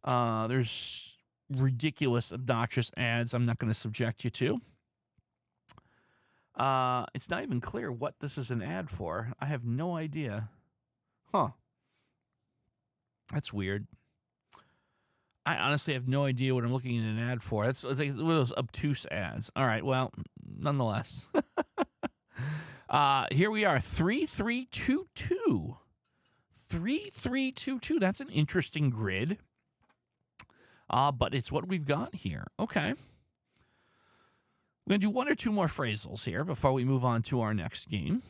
there's ridiculous, obnoxious ads I'm not going to subject you to. It's not even clear what this is an ad for. I have no idea. Huh. That's weird. I honestly have no idea what I'm looking at an ad for. It's like one of those obtuse ads. All right, well, nonetheless. Here we are, 3322. 3322. That's an interesting grid. But it's what we've got here. Okay. We're going to do one or two more phrasals here before we move on to our next game.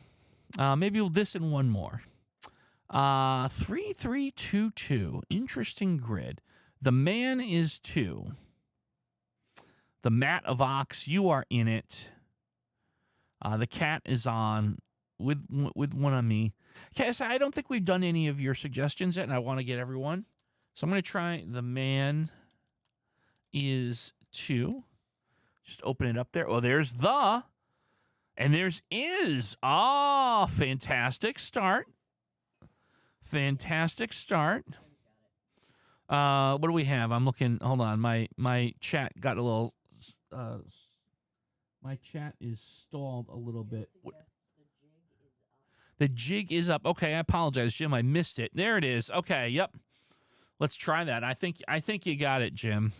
Maybe this and one more. 3322. Interesting grid. The man is 2. The mat of ox, you are in it. The cat is on with one on me. Okay, so I don't think we've done any of your suggestions yet, and I want to get everyone. So I'm going to try the man is 2. Just open it up there. Oh, there's the. And there's is. Ah, fantastic start. Fantastic start. What do we have? I'm looking. Hold on. My chat got a little. My chat is stalled a little bit. The jig is up. Okay, I apologize, Jim. I missed it. There it is. Okay, yep. Let's try that. I think you got it, Jim.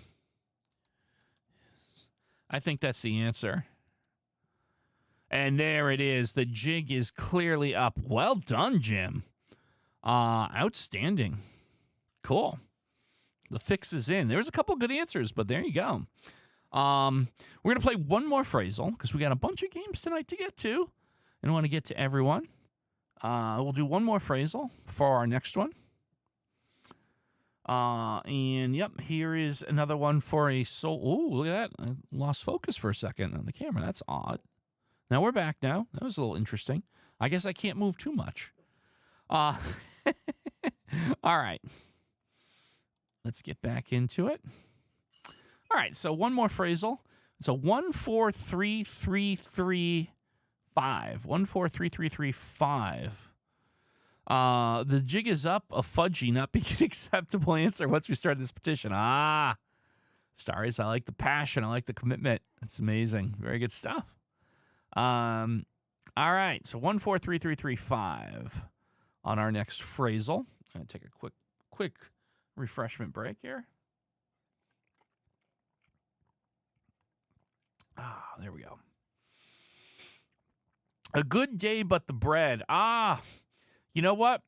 I think that's the answer. And there it is. The jig is clearly up. Well done, Jim. Outstanding. Cool. The fix is in. There's a couple good answers, but there you go. We're going to play one more phrasal because we got a bunch of games tonight to get to. And I want to get to everyone. We'll do one more phrasal for our next one. And yep, here is another one for a soul. Oh, look at that. I lost focus for a second on the camera. That's odd. Now we're back now. That was a little interesting. I guess I can't move too much. All right. Let's get back into it. All right, so one more phrasal. It's a 1 4 3 3 3 5. 1 4 3 3 3 5. The jig is up, a fudgy not being an acceptable answer once we start this petition. Starries, I like the passion. I like the commitment. It's amazing. Very good stuff. All right, so 1 4 3 3 3 5 on our next phrasal. I'm going to take a quick refreshment break here. There we go. A good day, but the bread. You know what?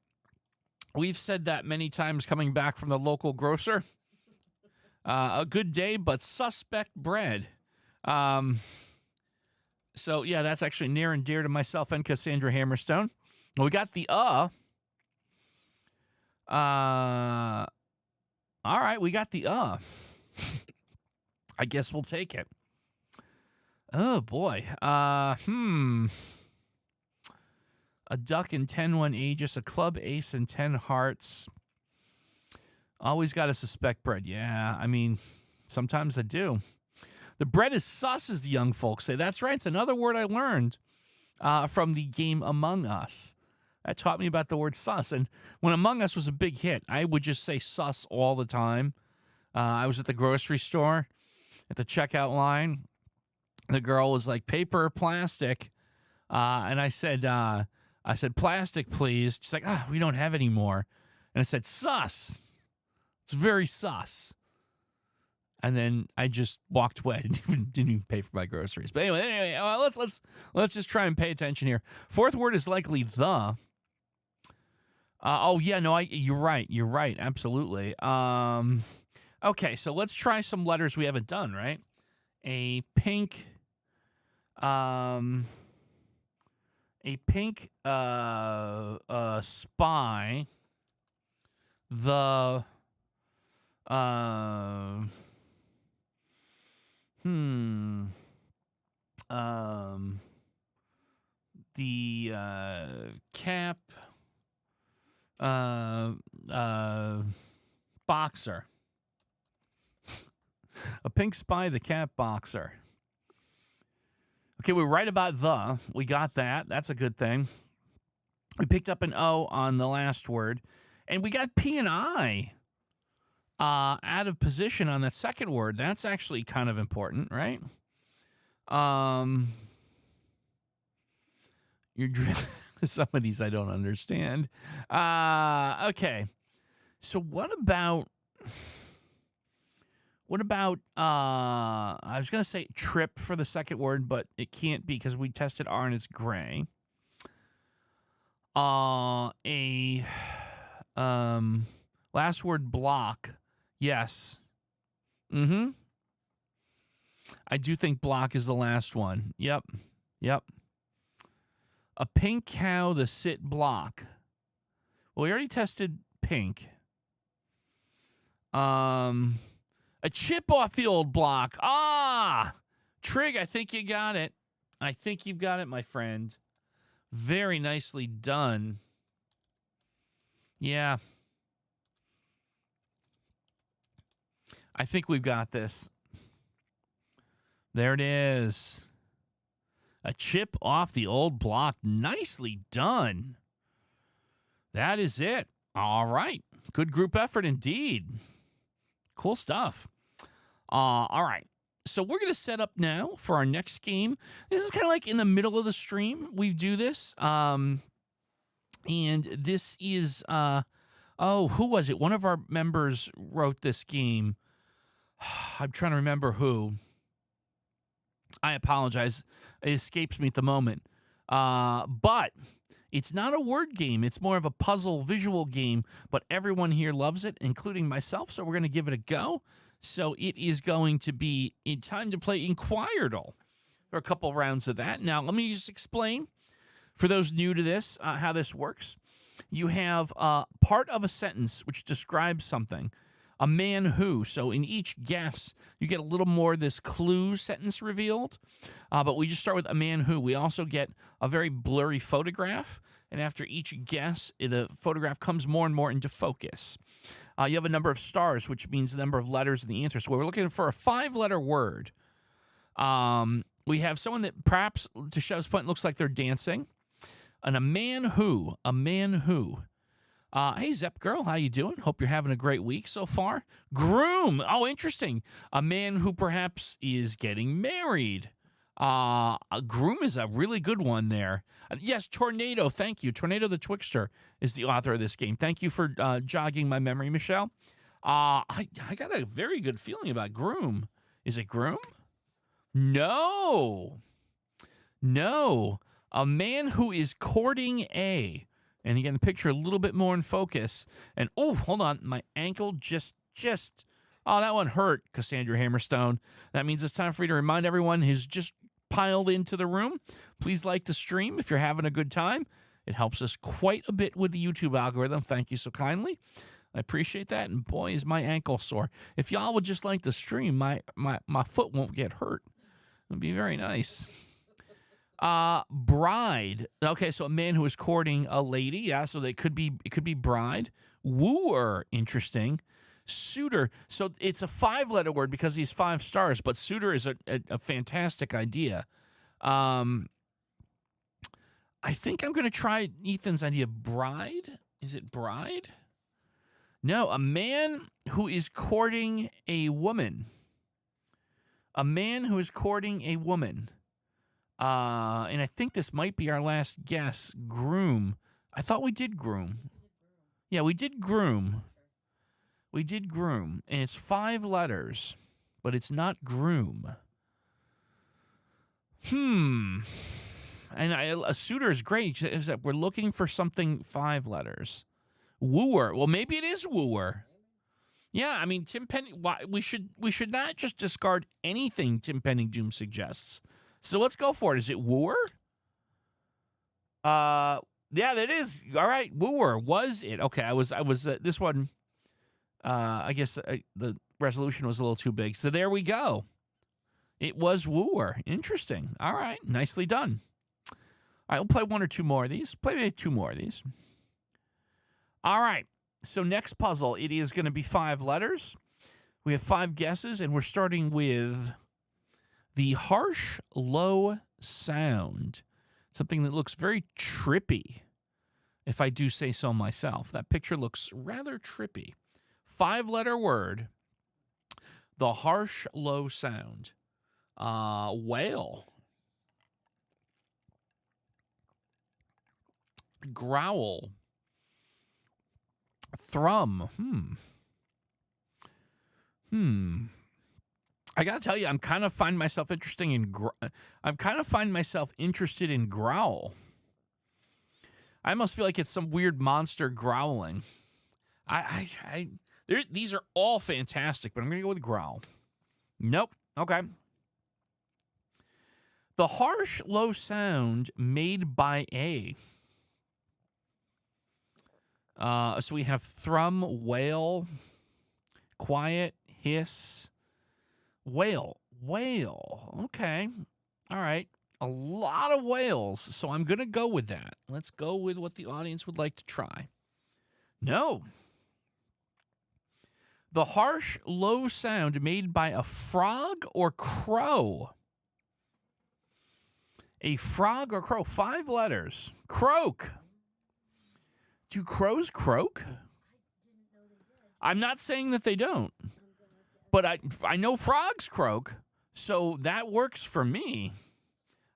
We've said that many times coming back from the local grocer. A good day, but suspect bread. So, yeah, that's actually near and dear to myself and Cassandra Hammerstone. We got the All right, we got the I guess we'll take it. Oh, boy. a duck and 10-1 aegis, a club ace and 10 hearts. Always got to suspect bread. Yeah, I mean, sometimes I do. The bread is sus, as the young folks say. That's right. It's another word I learned from the game Among Us. That taught me about the word sus. And when Among Us was a big hit, I would just say sus all the time. I was at the grocery store at the checkout line. The girl was like, paper or plastic? And I said, plastic, please. She's like, we don't have any more. And I said, sus. It's very sus. And then I just walked away. I didn't even pay for my groceries. But anyway, let's just try and pay attention here. Fourth word is likely the. You're right. Absolutely. Okay, so let's try some letters we haven't done, right? A pink spy. The cap boxer. A pink spy, the cat boxer. Okay, we're right about the. We got that. That's a good thing. We picked up an O on the last word. And we got P and I out of position on that second word. That's actually kind of important, right? Some of these I don't understand. Okay. So what about I was going to say trip for the second word, but it can't be because we tested R and it's gray. Last word block. Yes. I do think block is the last one. Yep. A pink cow, the sit block. Well, we already tested pink. A chip off the old block. Trig, I think you got it. I think you've got it, my friend. Very nicely done. Yeah. I think we've got this. There it is. A chip off the old block. Nicely done. That is it. All right. Good group effort indeed. Cool stuff. All right. So we're going to set up now for our next game. This is kind of like in the middle of the stream. We do this. And this is, who was it? One of our members wrote this game. I'm trying to remember who. I apologize. It escapes me at the moment. But it's not a word game. It's more of a puzzle visual game, but everyone here loves it, including myself, so we're going to give it a go. So it is going to be in time to play Inquiredall for a couple rounds of that. Now, let me just explain, for those new to this, how this works. You have part of a sentence which describes something. A man who. So in each guess, you get a little more of this clue sentence revealed. But we just start with a man who. We also get a very blurry photograph. And after each guess, the photograph comes more and more into focus. You have a number of stars, which means the number of letters in the answer. So we're looking for a 5-letter word. We have someone that perhaps, to Chef's point, looks like they're dancing. And a man who. A man who. Hey, Zep Girl, how you doing? Hope you're having a great week so far. Groom. Oh, interesting. A man who perhaps is getting married. A groom is a really good one there. Yes, Tornado. Thank you. Tornado the Twixter is the author of this game. Thank you for jogging my memory, Michelle. I got a very good feeling about groom. Is it groom? No. A man who is courting a. And you get the picture a little bit more in focus. And, oh, hold on. My ankle just, oh, that one hurt, Cassandra Hammerstone. That means it's time for you to remind everyone who's just piled into the room. Please like the stream if you're having a good time. It helps us quite a bit with the YouTube algorithm. Thank you so kindly. I appreciate that. And, boy, is my ankle sore. If y'all would just like the stream, my foot won't get hurt. It would be very nice. Bride. Okay, so a man who is courting a lady. Yeah, so it could be bride. Wooer. Interesting. Suitor. So it's a 5-letter word because he's 5 stars, but suitor is a fantastic idea. I think I'm going to try Ethan's idea. Bride? Is it bride? No, a man who is courting a woman. A man who is courting a woman. And I think this might be our last guess. Groom. I thought we did groom. Yeah, we did groom. We did groom. And it's 5 letters, but it's not groom. And a suitor is great, is that we're looking for something 5 letters. Wooer. Well, maybe it is wooer. Yeah, I mean, Tim Penning. We should not just discard anything Tim Penning suggests. So let's go for it. Is it wooer? Yeah, that is. All right, wooer. Was it? Okay, I was this one. I guess the resolution was a little too big. So there we go. It was wooer. Interesting. All right, nicely done. All right, we'll play 1 or 2 more of these. Play maybe 2 more of these. All right. So next puzzle, it is going to be 5 letters. We have 5 guesses, and we're starting with the harsh, low sound. Something that looks very trippy, if I do say so myself. That picture looks rather trippy. 5-letter word. The harsh, low sound. Wail. Growl. Thrum. I gotta tell you, I'm kind of find myself interested in growl. I almost feel like it's some weird monster growling. These are all fantastic, but I'm gonna go with growl. Nope. Okay. The harsh, low sound made by a. So we have thrum, wail, quiet, hiss, wail. Okay. All right. A lot of wails. So I'm going to go with that. Let's go with what the audience would like to try. No. The harsh, low sound made by a frog or crow. A frog or crow. 5 letters. Croak. Do crows croak? I'm not saying that they don't, but I know frogs croak, so that works for me.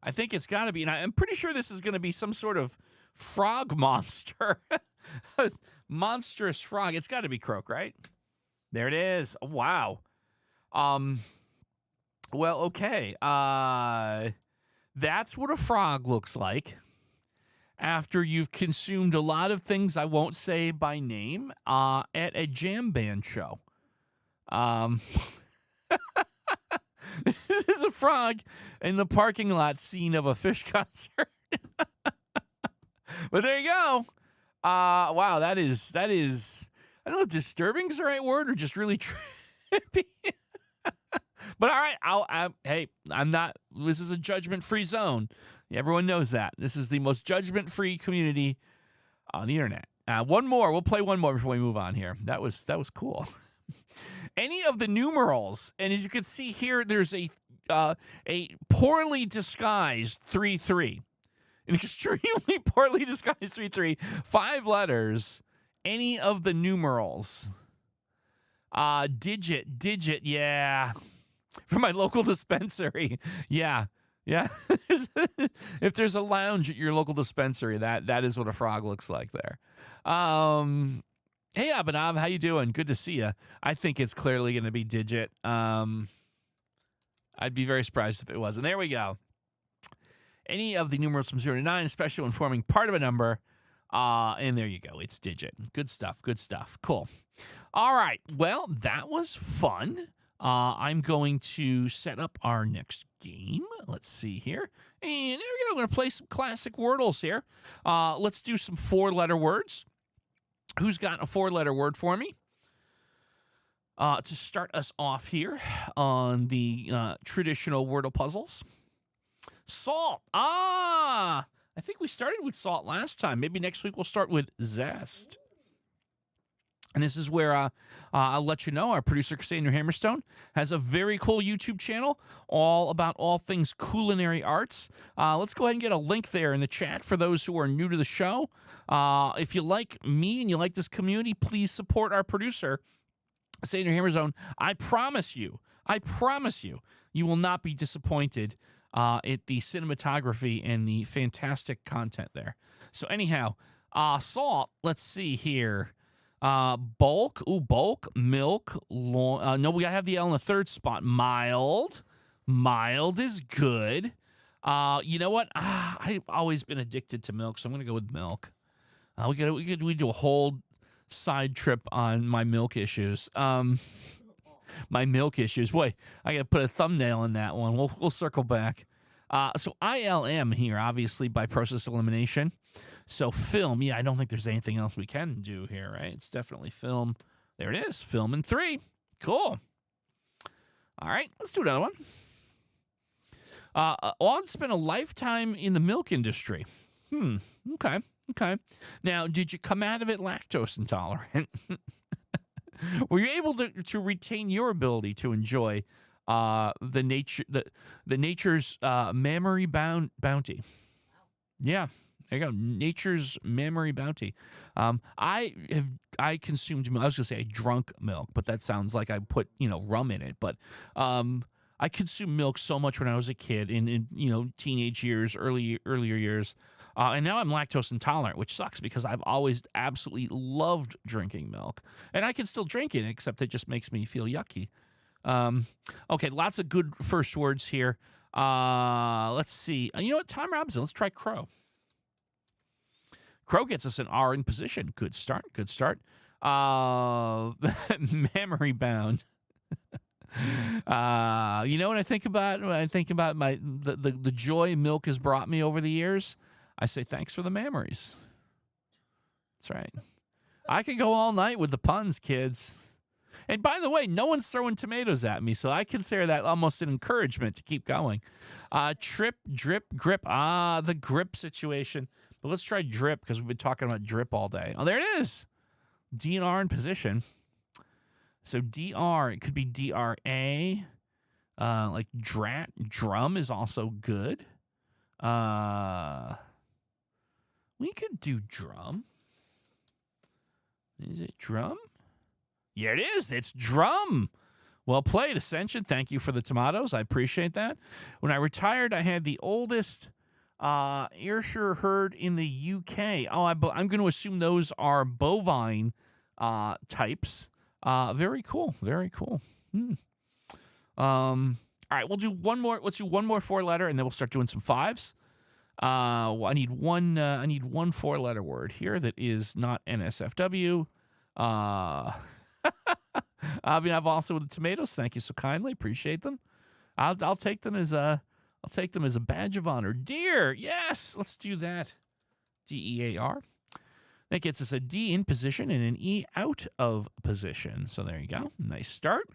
I think it's got to be, and I'm pretty sure this is going to be some sort of frog monster. Monstrous frog. It's got to be croak, right? There it is. Oh, wow. Well, okay. That's what a frog looks like. After you've consumed a lot of things I won't say by name at a jam band show. This is a frog in the parking lot scene of a Fish concert. But there you go. Wow, that is, I don't know if disturbing is the right word or just really trippy. But all right, hey, I'm not, this is a judgment-free zone. Everyone knows that. This is the most judgment-free community on the internet. One more. We'll play one more before we move on here. That was cool. Any of the numerals, and as you can see here, there's a poorly disguised 3-3. An extremely poorly disguised 3-3. 5 letters. Any of the numerals. Digit, yeah. From my local dispensary. Yeah. If there's a lounge at your local dispensary, that is what a frog looks like there. Hey, Abhinav, how you doing? Good to see you. I think it's clearly going to be digit. I'd be very surprised if it wasn't. There we go. Any of the numerals from 0 to 9, especially when forming part of a number. And there you go. It's digit. Good stuff. Cool. All right. Well, that was fun. I'm going to set up our next game. Let's see here. And there we go. I'm going to play some classic Wordles here. Let's do some 4-letter words. Who's got a 4-letter word for me? To start us off here on the traditional Wordle puzzles. Salt. Ah, I think we started with salt last time. Maybe next week we'll start with zest. And this is where I'll let you know our producer, Cassandra Hammerstone, has a very cool YouTube channel all about all things culinary arts. Let's go ahead and get a link there in the chat for those who are new to the show. If you like me and you like this community, please support our producer, Cassandra Hammerstone. I promise you, you will not be disappointed at the cinematography and the fantastic content there. So anyhow, salt, let's see here. Bulk, milk, long, no, we gotta have the L in the third spot. Mild is good. You know what? I've always been addicted to milk, so I'm gonna go with milk. We do a whole side trip on my milk issues. Boy, I gotta put a thumbnail in that one. We'll circle back. So ILM here, obviously by process elimination. So film, yeah, I don't think there's anything else we can do here, right? It's definitely film. There it is, film in 3. Cool. All right, let's do another one. Aughn spent a lifetime in the milk industry. Okay. Now, did you come out of it lactose intolerant? Were you able to retain your ability to enjoy the nature's mammary bounty? Yeah. There you go. Nature's mammary bounty. I consumed milk. I was going to say I drunk milk, but that sounds like I put, rum in it. But I consumed milk so much when I was a kid in teenage years, earlier years. And now I'm lactose intolerant, which sucks because I've always absolutely loved drinking milk. And I can still drink it, except it just makes me feel yucky. Okay, lots of good first words here. Let's see. You know what? Tom Robinson. Let's try crow. Crow gets us an R in position. Good start. Memory bound. You know what I think about? When I think about the joy milk has brought me over the years, I say thanks for the memories. That's right. I could go all night with the puns, kids. And by the way, no one's throwing tomatoes at me, so I consider that almost an encouragement to keep going. Trip, drip, grip. The grip situation. But let's try drip because we've been talking about drip all day. Oh, there it is. D and R in position. So DR, it could be DRA. Like drum is also good. We could do drum. Is it drum? Yeah, it is. It's drum. Well played, Ascension. Thank you for the tomatoes. I appreciate that. When I retired, I had the oldest Ayrshire herd in the UK. Oh, I'm going to assume those are bovine types. Very cool. All right, we'll do one more. Let's do one more 4-letter, and then we'll start doing some 5s. I need one 4-letter word here that is not NSFW. I've also with the tomatoes. Thank you so kindly. Appreciate them. I'll take them as a badge of honor. Deer, yes, let's do that. DEAR. That gets us a D in position and an E out of position. So there you go. Nice start.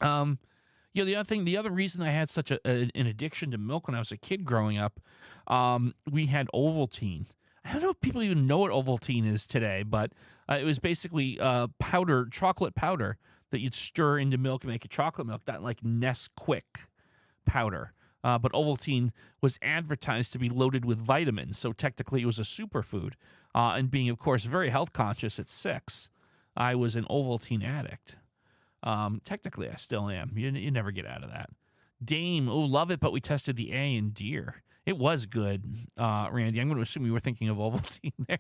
The other reason I had such an addiction to milk when I was a kid growing up, we had Ovaltine. I don't know if people even know what Ovaltine is today, but it was basically chocolate powder that you'd stir into milk and make a chocolate milk, not like Nesquik powder. But Ovaltine was advertised to be loaded with vitamins, so technically it was a superfood. And being, of course, very health conscious at 6, I was an Ovaltine addict. Technically, I still am. You never get out of that. Dame, love it, but we tested the A in deer. It was good, Randy. I'm going to assume you were thinking of Ovaltine there.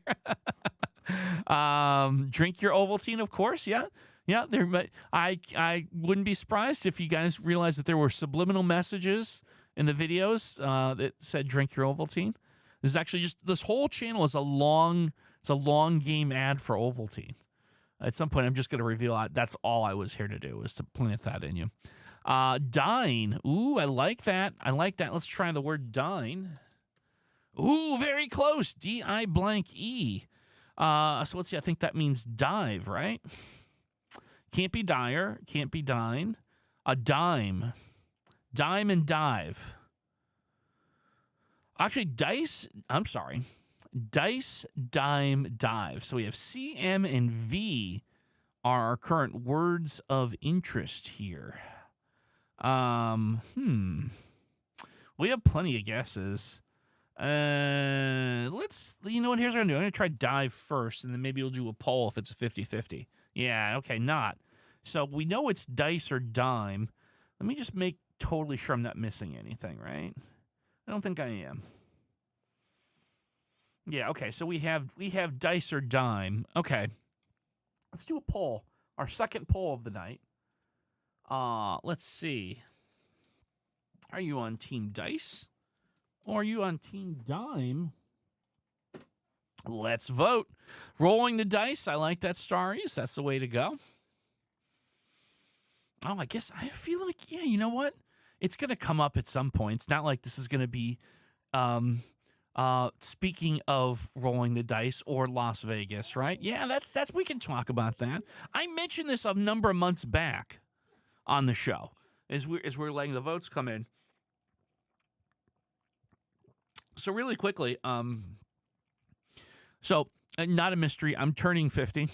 Drink your Ovaltine, of course, yeah. Yeah, I wouldn't be surprised if you guys realized that there were subliminal messages in the videos that said drink your Ovaltine. This is actually this whole channel is a long game ad for Ovaltine. At some point, I'm just going to reveal that's all I was here to do, was to plant that in you. Dine. Ooh, I like that. Let's try the word dine. Ooh, very close. D-I-blank-E. So let's see. I think that means dive, right? Can't be dire. Can't be dine. A dime. Dime and dive. Actually, dice, I'm sorry. Dice, dime, dive. So we have C, M, and V are our current words of interest here. We have plenty of guesses. Let's, you know what, here's what I'm going to do. I'm going to try dive first, and then maybe we'll do a poll if it's a 50-50. Yeah, okay, not. So we know it's dice or dime. Let me just make totally sure I'm not missing anything, right? I don't think I am. Yeah, okay, so we have dice or dime. Okay. Let's do a poll. Our second poll of the night. Let's see. Are you on Team Dice? Or are you on Team Dime? Let's vote. Rolling the dice. I like that, Starries. That's the way to go. Oh, I guess I feel like, yeah, you know what? It's going to come up at some point. It's not like this is going to be, speaking of rolling the dice or Las Vegas, right? Yeah, that's we can talk about that. I mentioned this a number of months back on the show as we're letting the votes come in. So really quickly, not a mystery. I'm turning 50.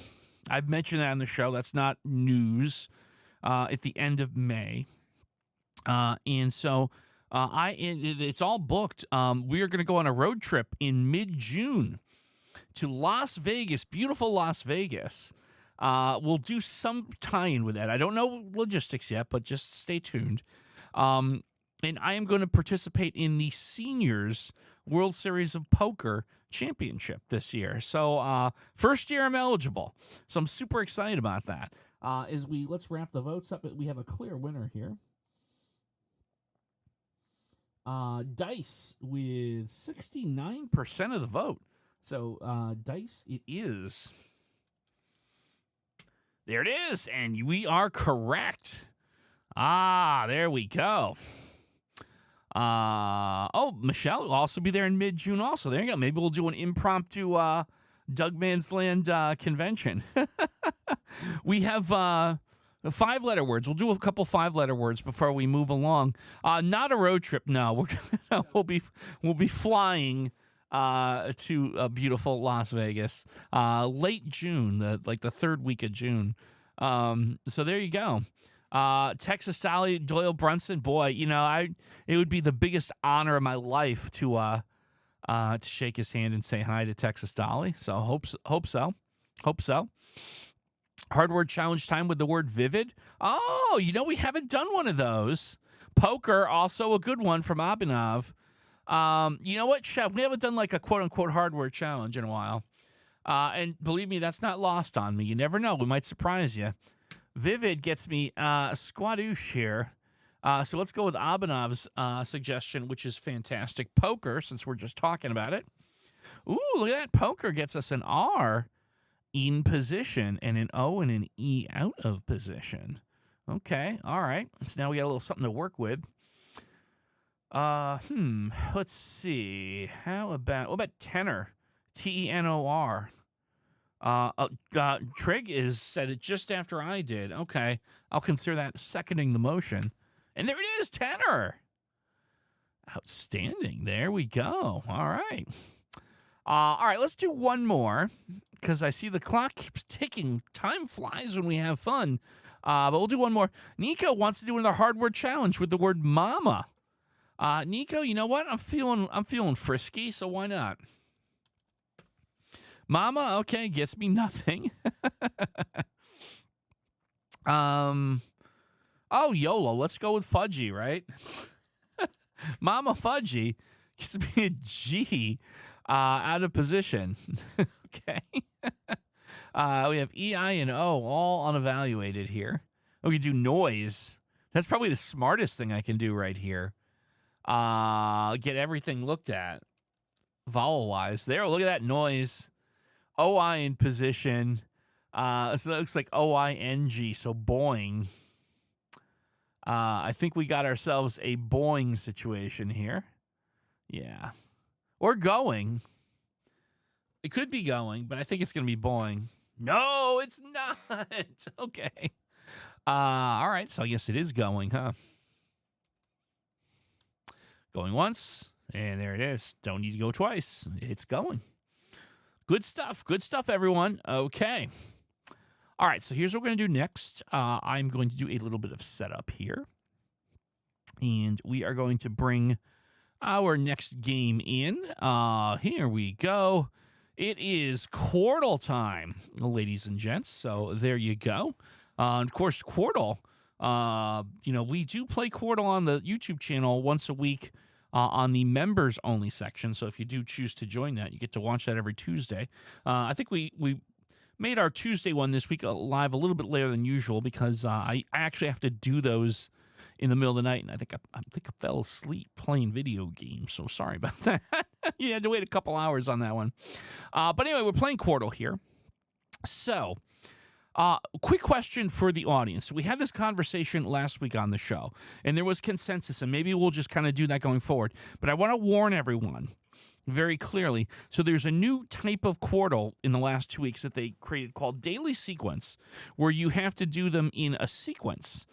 I've mentioned that on the show. That's not news. At the end of May, and so it's all booked. We are going to go on a road trip in mid-June to Las Vegas, beautiful Las Vegas. We'll do some tie-in with that. I don't know logistics yet, but just stay tuned. And I am going to participate in the Seniors World Series of Poker Championship this year. So first year I'm eligible. So I'm super excited about that. Let's wrap the votes up. We have a clear winner here. Dice with 69% of the vote. So Dice, it is. There it is, and we are correct. There we go. Michelle will also be there in mid-June also. There you go. Maybe we'll do an impromptu Doug Man's Land convention. We have 5-letter words. We'll do a couple 5-letter words before we move along. Not a road trip. No, we'll be flying to beautiful Las Vegas late June, the third week of June. So there you go. Texas Dolly, Doyle Brunson, boy, it would be the biggest honor of my life to shake his hand and say hi to Texas Dolly. So hope so. Hard word challenge time with the word vivid. Oh, we haven't done one of those. Poker, also a good one from Abhinav. You know what, Chef? We haven't done like a quote-unquote hard word challenge in a while. And believe me, that's not lost on me. You never know. We might surprise you. Vivid gets me squadoosh here. So let's go with Abhinav's suggestion, which is fantastic. Poker, since we're just talking about it. Ooh, look at that. Poker gets us an R in position and an O and an E out of position. Okay, all right. So now we got a little something to work with. Let's see. What about tenor? Tenor. Trig said it just after I did. Okay, I'll consider that seconding the motion. And there it is, tenor. Outstanding. There we go. All right. All right, let's do one more because I see the clock keeps ticking. Time flies when we have fun. But we'll do one more. Nico wants to do another hard word challenge with the word mama. Nico, you know what? I'm feeling frisky, so why not? Mama, okay, gets me nothing. YOLO, let's go with Fudgy, right? Mama Fudgy gets me a G out of position. Okay. We have E, I, and O all unevaluated here. We can do noise. That's probably the smartest thing I can do right here. Get everything looked at vowel-wise. There, look at that noise. OI in position. So that looks like OING, so boing. I think we got ourselves a boing situation here. Yeah. Or going. It could be going, but I think it's going to be boing. No, it's not. Okay. All right, so I guess it is going, huh? Going once, And there it is. Don't need to go twice. It's going. Good stuff. Good stuff, everyone. Okay. All right, so here's what we're going to do next. I'm going to do a little bit of setup here. And we are going to bring our next game in. Here we go. It is Quartal time, ladies and gents. So there you go. Of course, Quartal. We do play Quartal on the YouTube channel once a week on the members only section. So if you do choose to join that, you get to watch that every Tuesday. I think we made our Tuesday one this week live a little bit later than usual because I actually have to do those in the middle of the night, and I think I fell asleep playing video games. So sorry about that. You had to wait a couple hours on that one. But anyway, we're playing Quartal here. So, quick question for the audience. We had this conversation last week on the show, and there was consensus, and maybe we'll just kind of do that going forward. But I want to warn everyone very clearly. So there's a new type of Quartal in the last 2 weeks that they created called Daily Sequence, where you have to do them in a sequence.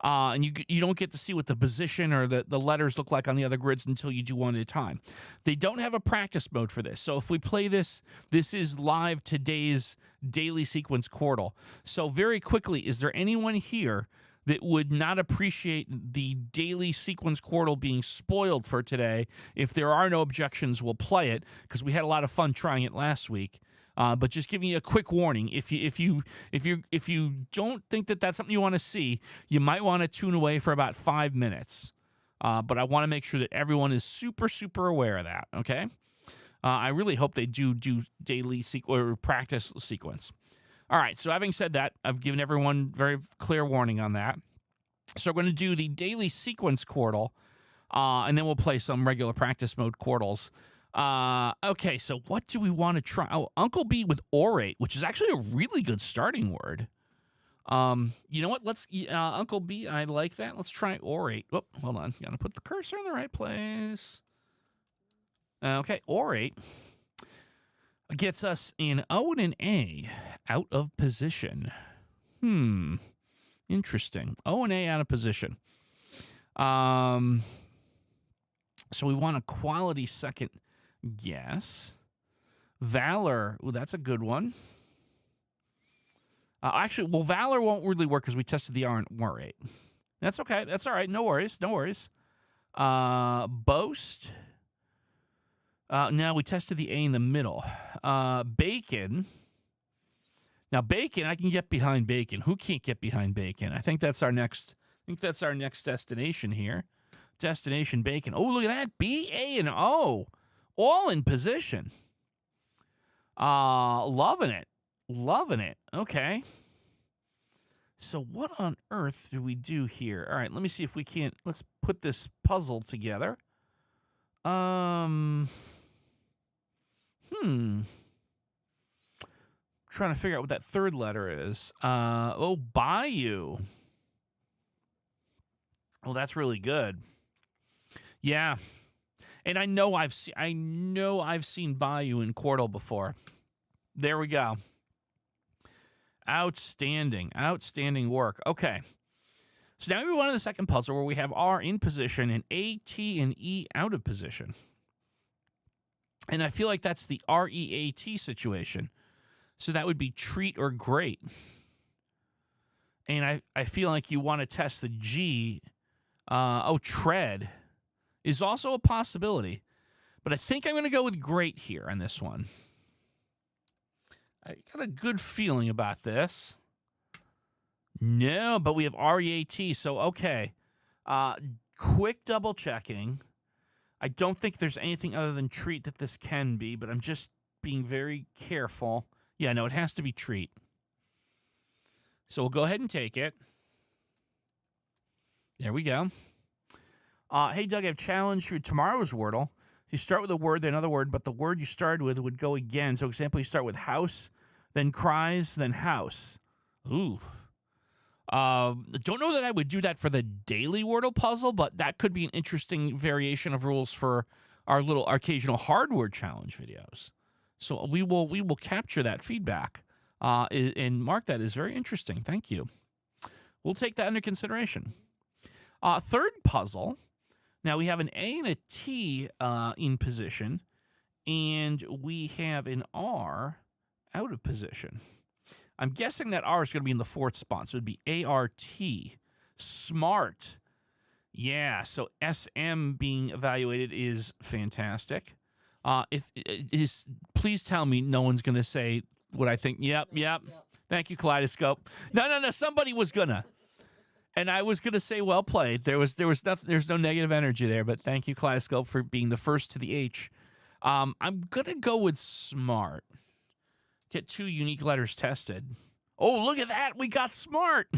And you don't get to see what the position or the letters look like on the other grids until you do one at a time. They don't have a practice mode for this. So if we play this is live today's Daily Sequence Quartal. So very quickly, is there anyone here that would not appreciate the Daily Sequence Quartal being spoiled for today? If there are no objections, we'll play it because we had a lot of fun trying it last week. But just giving you a quick warning: if you don't think that that's something you want to see, you might want to tune away for about 5 minutes. But I want to make sure that everyone is super aware of that. Okay. I really hope they do daily or practice sequence. All right. So having said that, I've given everyone very clear warning on that. So we're going to do the Daily Sequence Quartal, and then we'll play some regular practice mode Quartals. Okay, so what do we want to try? Oh, Uncle B with orate, which is actually a really good starting word. You know what? Let's Uncle B, I like that. Let's try orate. Oh, hold on. Gotta put the cursor in the right place. Okay, orate gets us an O and an A out of position. Interesting. O and A out of position. So we want a quality second guess. Valor. Ooh, that's a good one. Actually, well, Valor won't really work because we tested the R and orate. That's okay. That's all right. No worries. Boast. Now we tested the A in the middle. Bacon. Now, bacon, I can get behind bacon. Who can't get behind bacon? I think that's our next destination here. Destination bacon. Oh, look at that. B, A, and O. All in position. Loving it. Okay. So what on earth do we do here? All right, let me see if we can't. Let's put this puzzle together. Trying to figure out what that third letter is. Bayou. Well, that's really good. Yeah. And I know I've seen Bayou in Quartal before. There we go. Outstanding work. Okay. So now we move on to the second puzzle where we have R in position and A, T, and E out of position. And I feel like that's the REAT situation. So that would be treat or great. And I feel like you want to test the G. Tread is also a possibility. But I think I'm going to go with great here on this one. I got a good feeling about this. No, but we have REAT, so okay. Quick double checking. I don't think there's anything other than treat that this can be, but I'm just being very careful. Yeah, no, it has to be treat. So we'll go ahead and take it. There we go. Hey, Doug, I have a challenge for tomorrow's Wordle. You start with a word, then another word, but the word you started with would go again. So, example, you start with house, then cries, then house. Ooh. Don't know that I would do that for the daily Wordle puzzle, but that could be an interesting variation of rules for our little occasional hard word challenge videos. So we will capture that feedback and mark that as very interesting. Thank you. We'll take that into consideration. Third puzzle. Now we have an A and a T in position, and we have an R out of position. I'm guessing that R is going to be in the fourth spot, so it'd be A-R-T. Smart. Yeah, so SM being evaluated is fantastic. Please tell me no one's going to say what I think. Yep. Thank you, Kaleidoscope. No. Somebody was gonna, and I was gonna say well played. There's no negative energy there, but thank you, Kaleidoscope, for being the first to the H. I'm gonna go with smart. Get 2 unique letters tested. Oh, look at that! We got smart.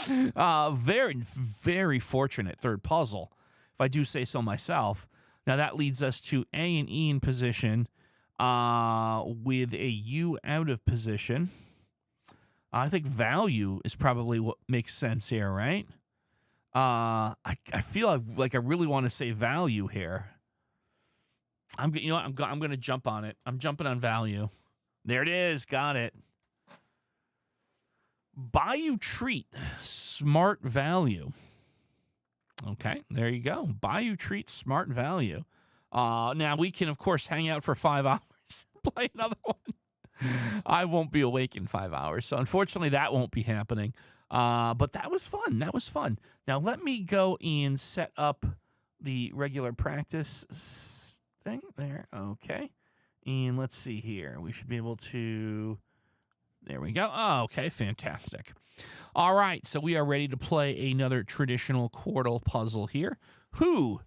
Very, very fortunate third puzzle, if I do say so myself. Now that leads us to A and E in position, with a U out of position. I think value is probably what makes sense here, right? I feel like I really want to say value here. I'm going to jump on it. I'm jumping on value. There it is. Got it. Bayou Treat, smart value. Okay, there you go. Bayou Treat, smart value. Now, we can, of course, hang out for 5 hours and play another one. I won't be awake in 5 hours, so unfortunately that won't be happening. But that was fun. That was fun. Now, let me go and set up the regular practice thing there. Okay. And let's see here. We should be able to... There we go. Oh, okay, fantastic. All right, so we are ready to play another traditional Quartal puzzle here. Who,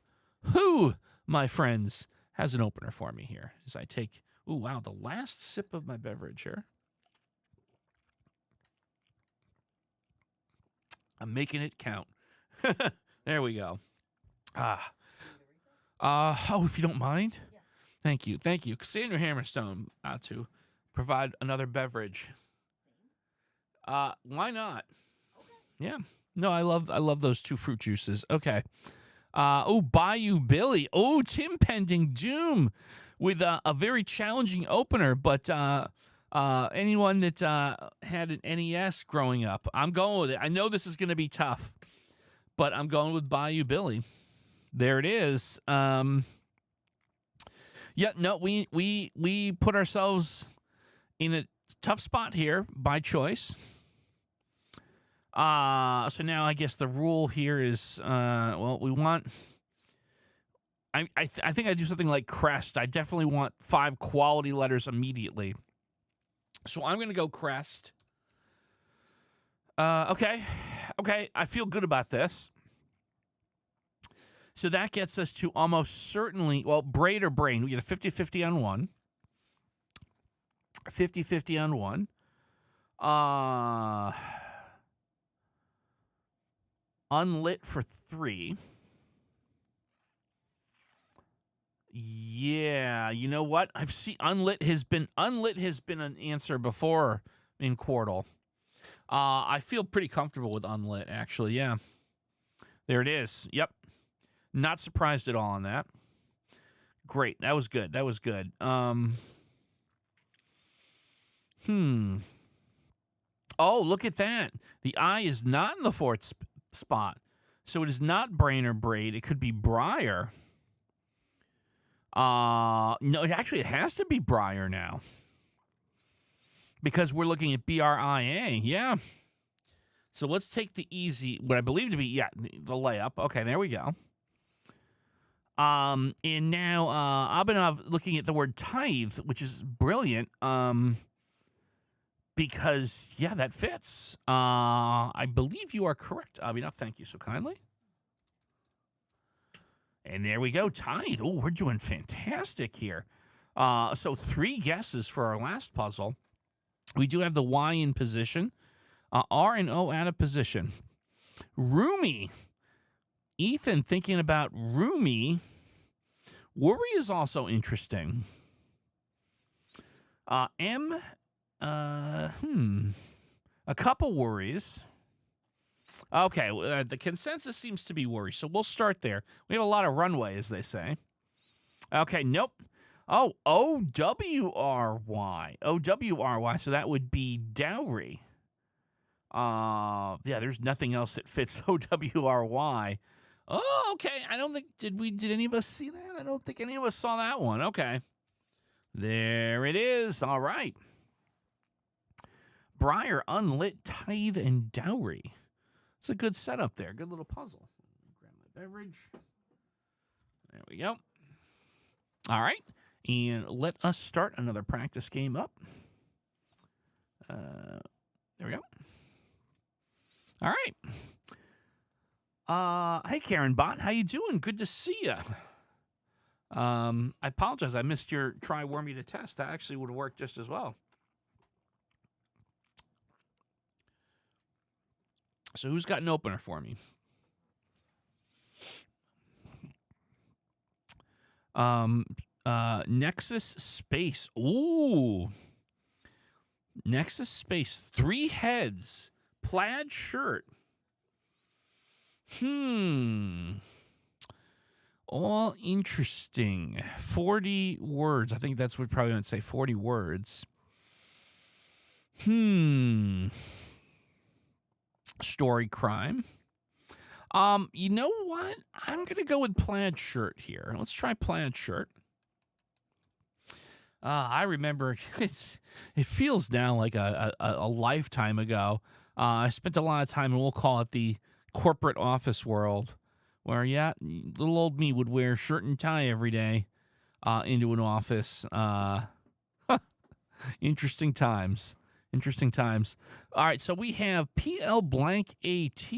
my friends, has an opener for me here as I take, ooh, wow, the last sip of my beverage here. I'm making it count. There we go. Oh, if you don't mind. Yeah. Thank you. Cassandra Hammerstone to provide another beverage. Why not? Okay. Yeah. No, I love those 2 fruit juices. Okay. Bayou Billy. Oh, Tim Pending Doom with a very challenging opener, but anyone that had an NES growing up, I'm going with it. I know this is going to be tough, but I'm going with Bayou Billy. There it is. Yeah, no, we put ourselves in a tough spot here by choice. So now I guess the rule here is, well, we want... I think I do something like crest. I definitely want 5 quality letters immediately. So I'm going to go crest. Okay. I feel good about this. So that gets us to almost certainly, well, braid or brain. We get a 50-50 on one. 50-50 on one. Unlit for 3. Yeah, you know what? I've seen unlit has been an answer before in Quartal. I feel pretty comfortable with unlit, actually. Yeah, there it is. Yep, not surprised at all on that. Great, that was good. Oh, look at that. The I is not in the 4th spot, so it is not brain or braid. It could be briar. No, it has to be briar now. Because we're looking at BRIA, yeah. So let's take the easy, what I believe to be, yeah, the layup. Okay, there we go. And now Abhinav looking at the word tithe, which is brilliant, because, yeah, that fits. I believe you are correct, Abhinav. Thank you so kindly. And there we go, tied. Oh, we're doing fantastic here. So 3 guesses for our last puzzle. We do have the Y in position. R and O out of position. Roomy. Ethan thinking about roomy. Worry is also interesting. M. A couple worries. Okay, the consensus seems to be worry, so we'll start there. We have a lot of runway, as they say. Okay, nope. Oh, O-W-R-Y. O-W-R-Y, so that would be dowry. Yeah, there's nothing else that fits O-W-R-Y. Oh, okay. I don't think did any of us see that? I don't think any of us saw that one. Okay. There it is. All right. Briar, Unlit, Tithe, and Dowry. It's a good setup there. Good little puzzle. Grab my beverage. There we go. All right. And let us start another practice game up. There we go. All right. Hey, Karen Bot. How you doing? Good to see you. I apologize. I missed your try Wormy to test. That actually would have worked just as well. So who's got an opener for me? Nexus Space. Ooh. Nexus Space. 3 heads. Plaid shirt. All interesting. 40 words. I think that's what probably would say 40 words. Story crime. You know what? I'm going to go with plaid shirt here. Let's try plaid shirt. I remember it feels now like a lifetime ago. I spent a lot of time, and we'll call it the corporate office world, where, yeah, little old me would wear shirt and tie every day into an office. Interesting times. Interesting times. All right, so we have PL blank AT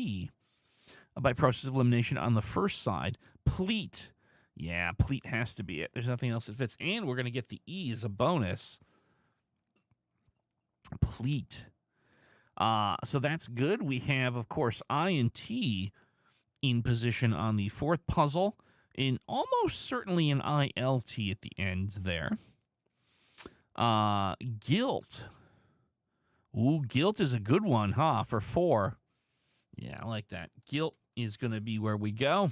by process of elimination on the first side. Pleat. Yeah, pleat has to be it. There's nothing else that fits. And we're going to get the E as a bonus. Pleat. So that's good. We have, of course, I and T in position on the fourth puzzle. And almost certainly an ILT at the end there. Guilt. Ooh, guilt is a good one, huh? For 4. Yeah, I like that. Guilt is going to be where we go.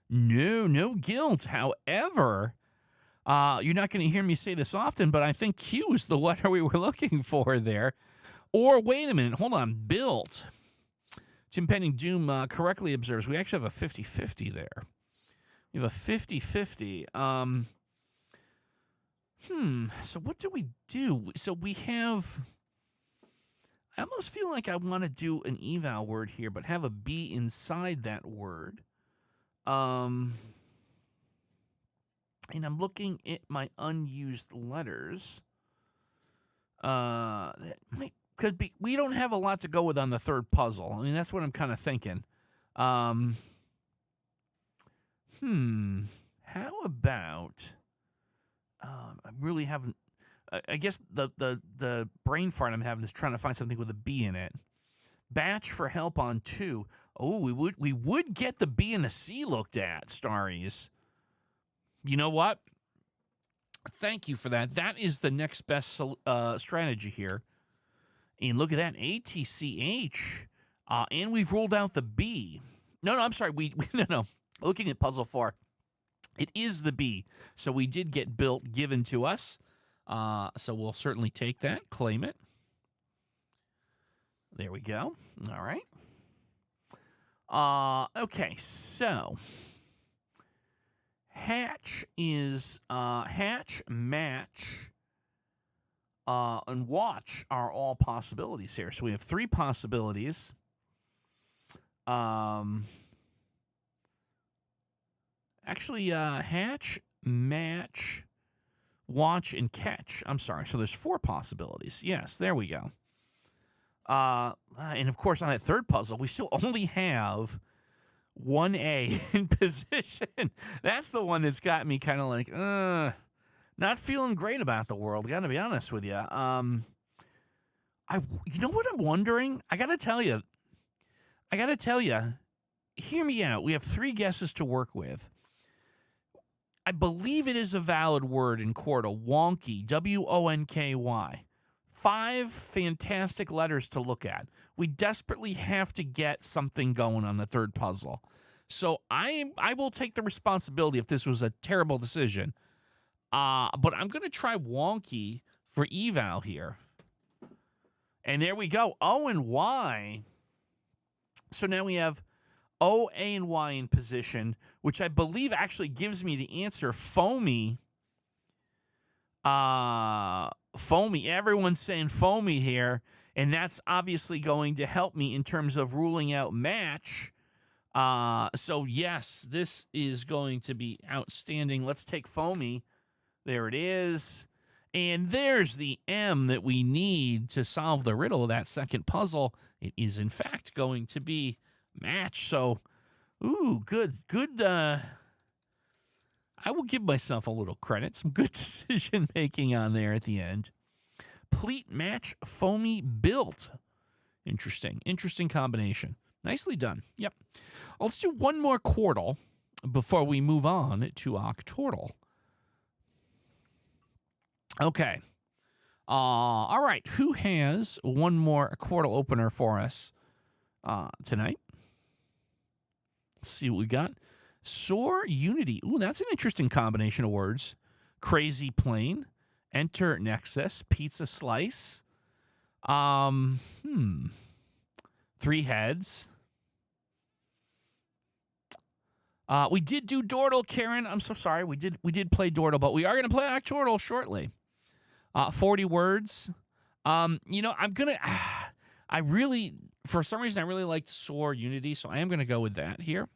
No guilt. However, you're not going to hear me say this often, but I think Q is the letter we were looking for there. Or, wait a minute, hold on, built. Tim Penning Doom correctly observes we actually have a 50-50 there. We have a 50-50. So what do we do? So we have... I almost feel like I want to do an eval word here, but have a B inside that word. And I'm looking at my unused letters. That could be. We don't have a lot to go with on the third puzzle. I mean, that's what I'm kind of thinking. How about? I really haven't. I guess the brain fart I'm having is trying to find something with a B in it. Batch for help on 2. Oh, we would get the B and the C looked at, Starries. You know what? Thank you for that. That is the next best strategy here. And look at that, ATCH. And we've ruled out the B. No, I'm sorry. No. Looking at puzzle 4, it is the B. So we did get built given to us. So we'll certainly take that, claim it. There we go. All right. Okay, so hatch is hatch, match, and watch are all possibilities here. So we have 3 possibilities. Actually, hatch, match, watch, and catch. I'm sorry. So there's 4 possibilities. Yes, there we go. And, of course, on that third puzzle, we still only have 1A in position. That's the one that's got me kind of like, not feeling great about the world. Got to be honest with you. You know what I'm wondering? I got to tell you. Hear me out. We have 3 guesses to work with. I believe it is a valid word in Quartal. Wonky. WONKY. 5 fantastic letters to look at. We desperately have to get something going on the third puzzle. So I will take the responsibility if this was a terrible decision. But I'm going to try wonky for eval here. And there we go. O and Y. So now we have O, A, and Y in position, which I believe actually gives me the answer foamy. Foamy. Everyone's saying foamy here, and that's obviously going to help me in terms of ruling out match. So yes, this is going to be outstanding. Let's take foamy. There it is. And there's the M that we need to solve the riddle of that second puzzle. It is, in fact, going to be match. So, ooh, good. I will give myself a little credit. Some good decision-making on there at the end. Pleat match foamy built. Interesting combination. Nicely done. Yep. Let's do one more Quartal before we move on to Octordal. Okay. All right. Who has one more Quartal opener for us tonight? Let's see what we got. Soar Unity. Ooh, that's an interesting combination of words. Crazy Plane. Enter Nexus. Pizza Slice. 3 heads. We did do Dordle, Karen. I'm so sorry. We did play Dordle, but we are going to play Octordal shortly. 40 words. I'm going to... for some reason, I really liked Soar Unity, so I am going to go with that here.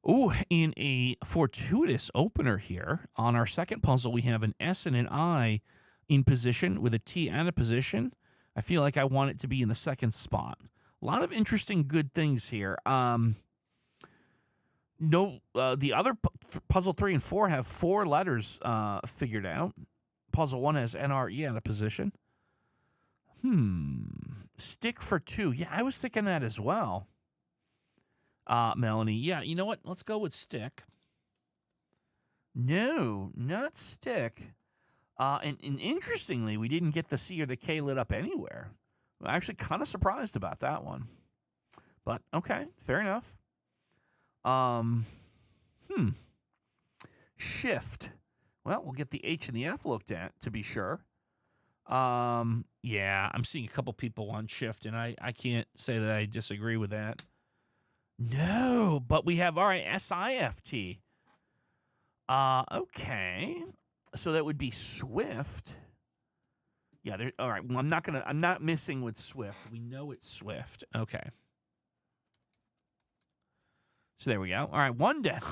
Ooh, in a fortuitous opener here, on our second puzzle, we have an S and an I in position with a T and a position. I feel like I want it to be in the second spot. A lot of interesting good things here. The other puzzle 3 and 4 have 4 letters figured out. Puzzle 1 has NRE out of position. Stick for 2. Yeah, I was thinking that as well. Melanie. Yeah, you know what? Let's go with stick. No, not stick. And interestingly, we didn't get the C or the K lit up anywhere. I'm actually kind of surprised about that one. But, okay, fair enough. Shift. Well, we'll get the H and the F looked at, to be sure. Yeah, I'm seeing a couple people on shift, and I can't say that I disagree with that. No, but we have, all right, S-I-F-T. Okay. So that would be Swift. Yeah, all right. Well, I'm not missing with Swift. We know it's Swift. Okay. So there we go. All right, 1 down.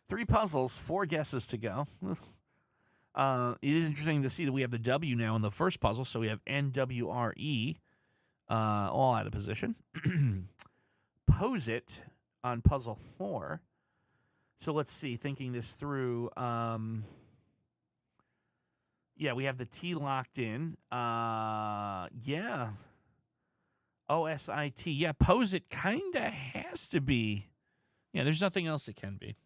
3 puzzles, 4 guesses to go. It is interesting to see that we have the W now in the first puzzle, so we have NWRE, all out of position. Pose it on puzzle 4. So let's see, thinking this through. Yeah, we have the T locked in. Yeah. OSIT. Yeah, pose it kind of has to be. Yeah, there's nothing else it can be.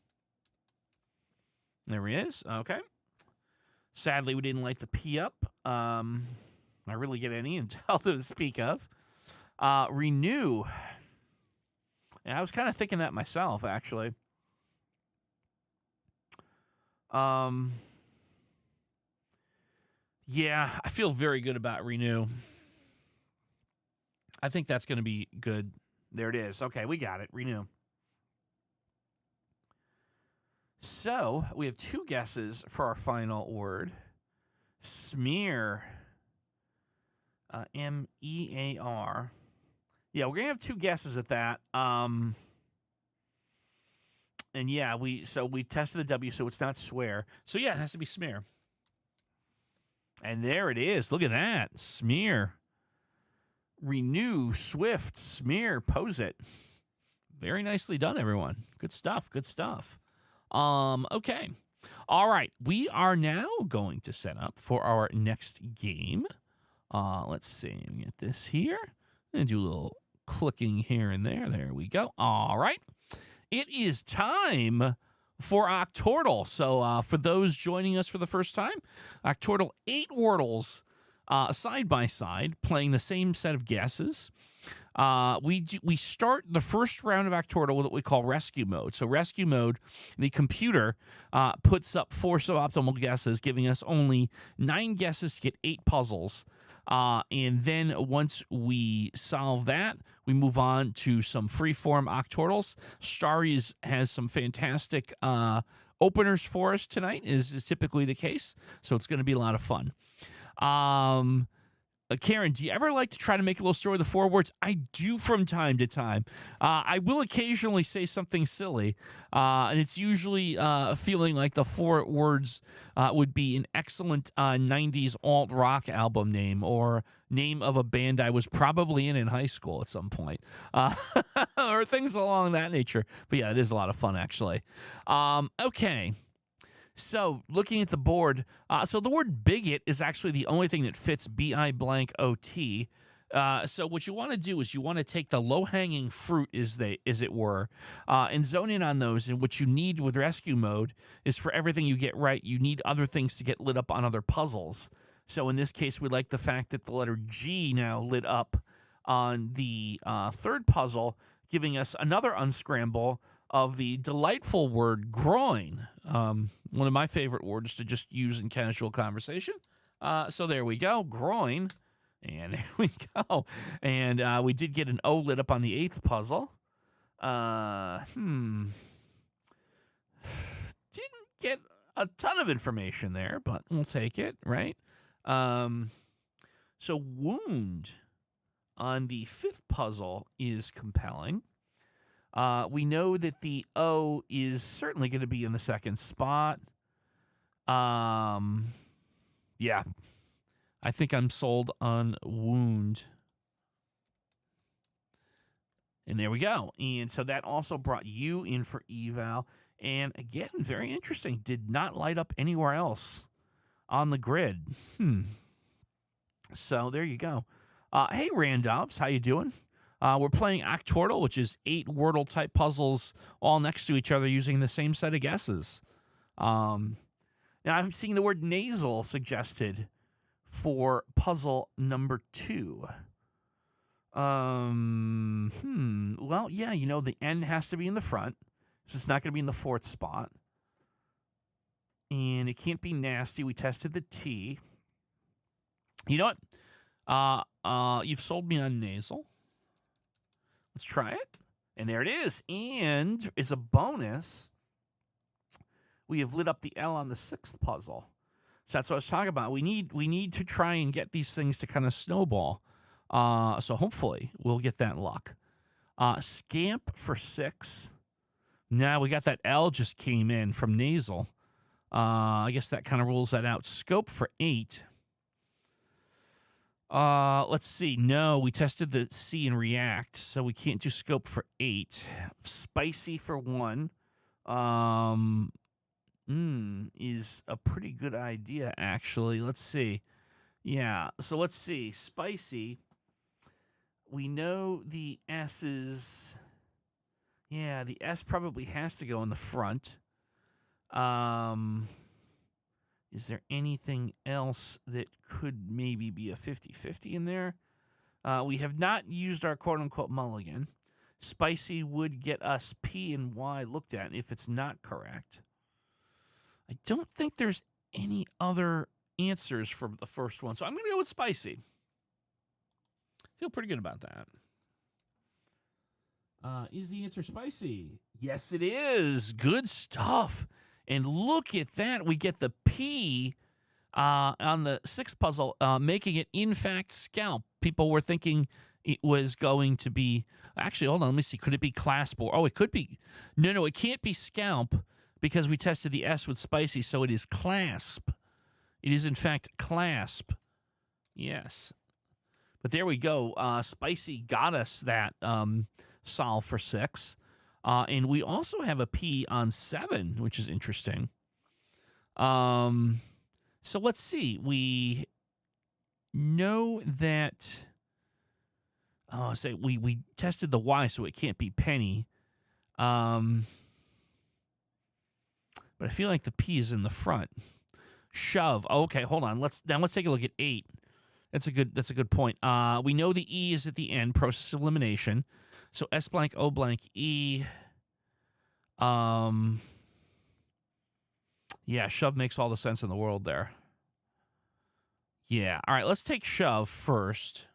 There he is. Okay. Sadly, we didn't light the P up. Not really get any until to speak of. Renew. Yeah, I was kind of thinking that myself, actually. Yeah, I feel very good about renew. I think that's going to be good. There it is. Okay, we got it. Renew. So, we have 2 guesses for our final word. Smear. M-E-A-R. Yeah, we're going to have 2 guesses at that. And yeah, we tested the W, so it's not swear. So yeah, it has to be smear. And there it is. Look at that. Smear. Renew, Swift, smear, pose it. Very nicely done, everyone. Good stuff. Good stuff. Okay. All right. We are now going to set up for our next game. Let's see. Get this here. And do a little clicking here and there. There we go. All right. It is time for Octordal. So for those joining us for the first time, Octordal, 8 Wordles side by side, playing the same set of guesses. We start the first round of Octordal with what we call rescue mode. So rescue mode, the computer puts up 4 suboptimal guesses, giving us only 9 guesses to get 8 puzzles. And then once we solve that, we move on to some freeform octordals. Starries has some fantastic openers for us tonight, is typically the case. So it's going to be a lot of fun. Karen, do you ever like to try to make a little story with the 4 words? I do from time to time. I will occasionally say something silly, and it's usually feeling like the 4 words would be an excellent 90s alt rock album name or name of a band I was probably in high school at some point, or things along that nature. But yeah, it is a lot of fun, actually. Okay. So, looking at the board, so the word bigot is actually the only thing that fits B-I-blank-O-T. So what you want to do is you want to take the low-hanging fruit, as it were, and zone in on those. And what you need with rescue mode is for everything you get right, you need other things to get lit up on other puzzles. So in this case, we like the fact that the letter G now lit up on the 3rd puzzle, giving us another unscramble of the delightful word groin, one of my favorite words to just use in casual conversation. So there we go, groin, and there we go. And we did get an O lit up on the 8th puzzle. Didn't get a ton of information there, but we'll take it, right? So wound on the 5th puzzle is compelling. We know that the O is certainly going to be in the 2nd spot. Yeah, I think I'm sold on wound. And there we go. And so that also brought you in for eval. And again, very interesting. Did not light up anywhere else on the grid. So there you go. Hey, Randolphs, how you doing? We're playing Octordal, which is 8 Wordle-type puzzles all next to each other using the same set of guesses. Now, I'm seeing the word nasal suggested for puzzle number 2. Well, yeah, you know, the N has to be in the front, so it's not going to be in the 4th spot. And it can't be nasty. We tested the T. You know what? You've sold me on nasal. Let's try it. And there it is. And as a bonus, we have lit up the L on the 6th puzzle. So that's what I was talking about. We need to try and get these things to kind of snowball. So hopefully we'll get that luck. Scamp for 6. Now we got that L just came in from nasal. I guess that kind of rules that out. Scope for 8. Let's see. No, we tested the C and react, so we can't do scope for 8. Spicy for 1. Is a pretty good idea, actually. Let's see. Yeah, so let's see. Spicy. We know the S is... Yeah, the S probably has to go in the front. Is there anything else that could maybe be a 50-50 in there? We have not used our quote-unquote mulligan. Spicy would get us P and Y looked at if it's not correct. I don't think there's any other answers for the first one, so I'm going to go with spicy. Feel pretty good about that. Is the answer spicy? Yes, it is. Good stuff. And look at that. We get the P on the 6th puzzle, making it, in fact, scalp. People were thinking it was going to be... Actually, hold on. Let me see. Could it be clasp? Oh, it could be... No, it can't be scalp because we tested the S with spicy, so it is clasp. It is, in fact, clasp. Yes. But there we go. Spicy got us that solve for 6. And we also have a P on 7, which is interesting. So let's see. We know that... we tested the Y, so it can't be penny. But I feel like the P is in the front. Shove. Okay, hold on. Let's take a look at 8. That's a good point. We know the E is at the end, process of elimination. So S blank O blank E. Yeah, shove makes all the sense in the world there. Yeah. All right, let's take shove first.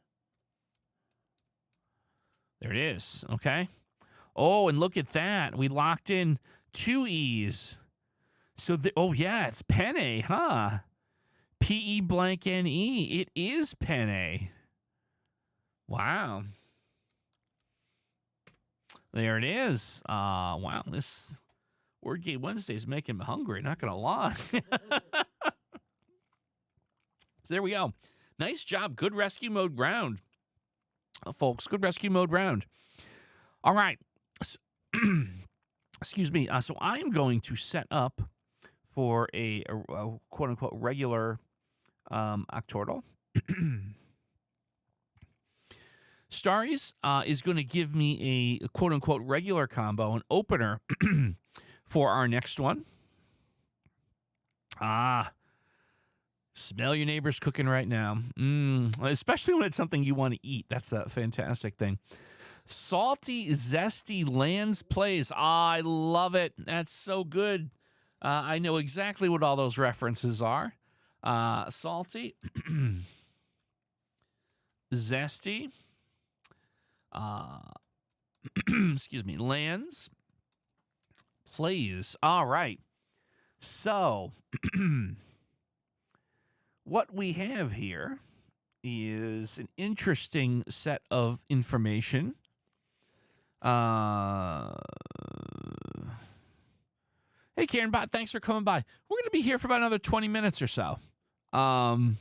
There it is. Okay. Oh, and look at that. We locked in 2 E's. So, oh, yeah, it's penne, huh? P-E blank N-E. It is penne. Wow. There it is. Wow, this Word Game Wednesday is making me hungry, not going to lie. So there we go. Nice job. Good rescue mode round, folks. Good rescue mode round. All right. So, excuse me. So I am going to set up for a quote-unquote regular Octordal. Starries is going to give me a quote-unquote regular combo, an opener for our next one. Smell your neighbors cooking right now. Especially when it's something you want to eat. That's a fantastic thing. Salty, zesty lands plays. I love it. That's so good. I know exactly what all those references are. Salty, zesty, excuse me, lands plays. All right. So, what we have here is an interesting set of information. Hey, Karen Bot, thanks for coming by. We're going to be here for about another 20 minutes or so. And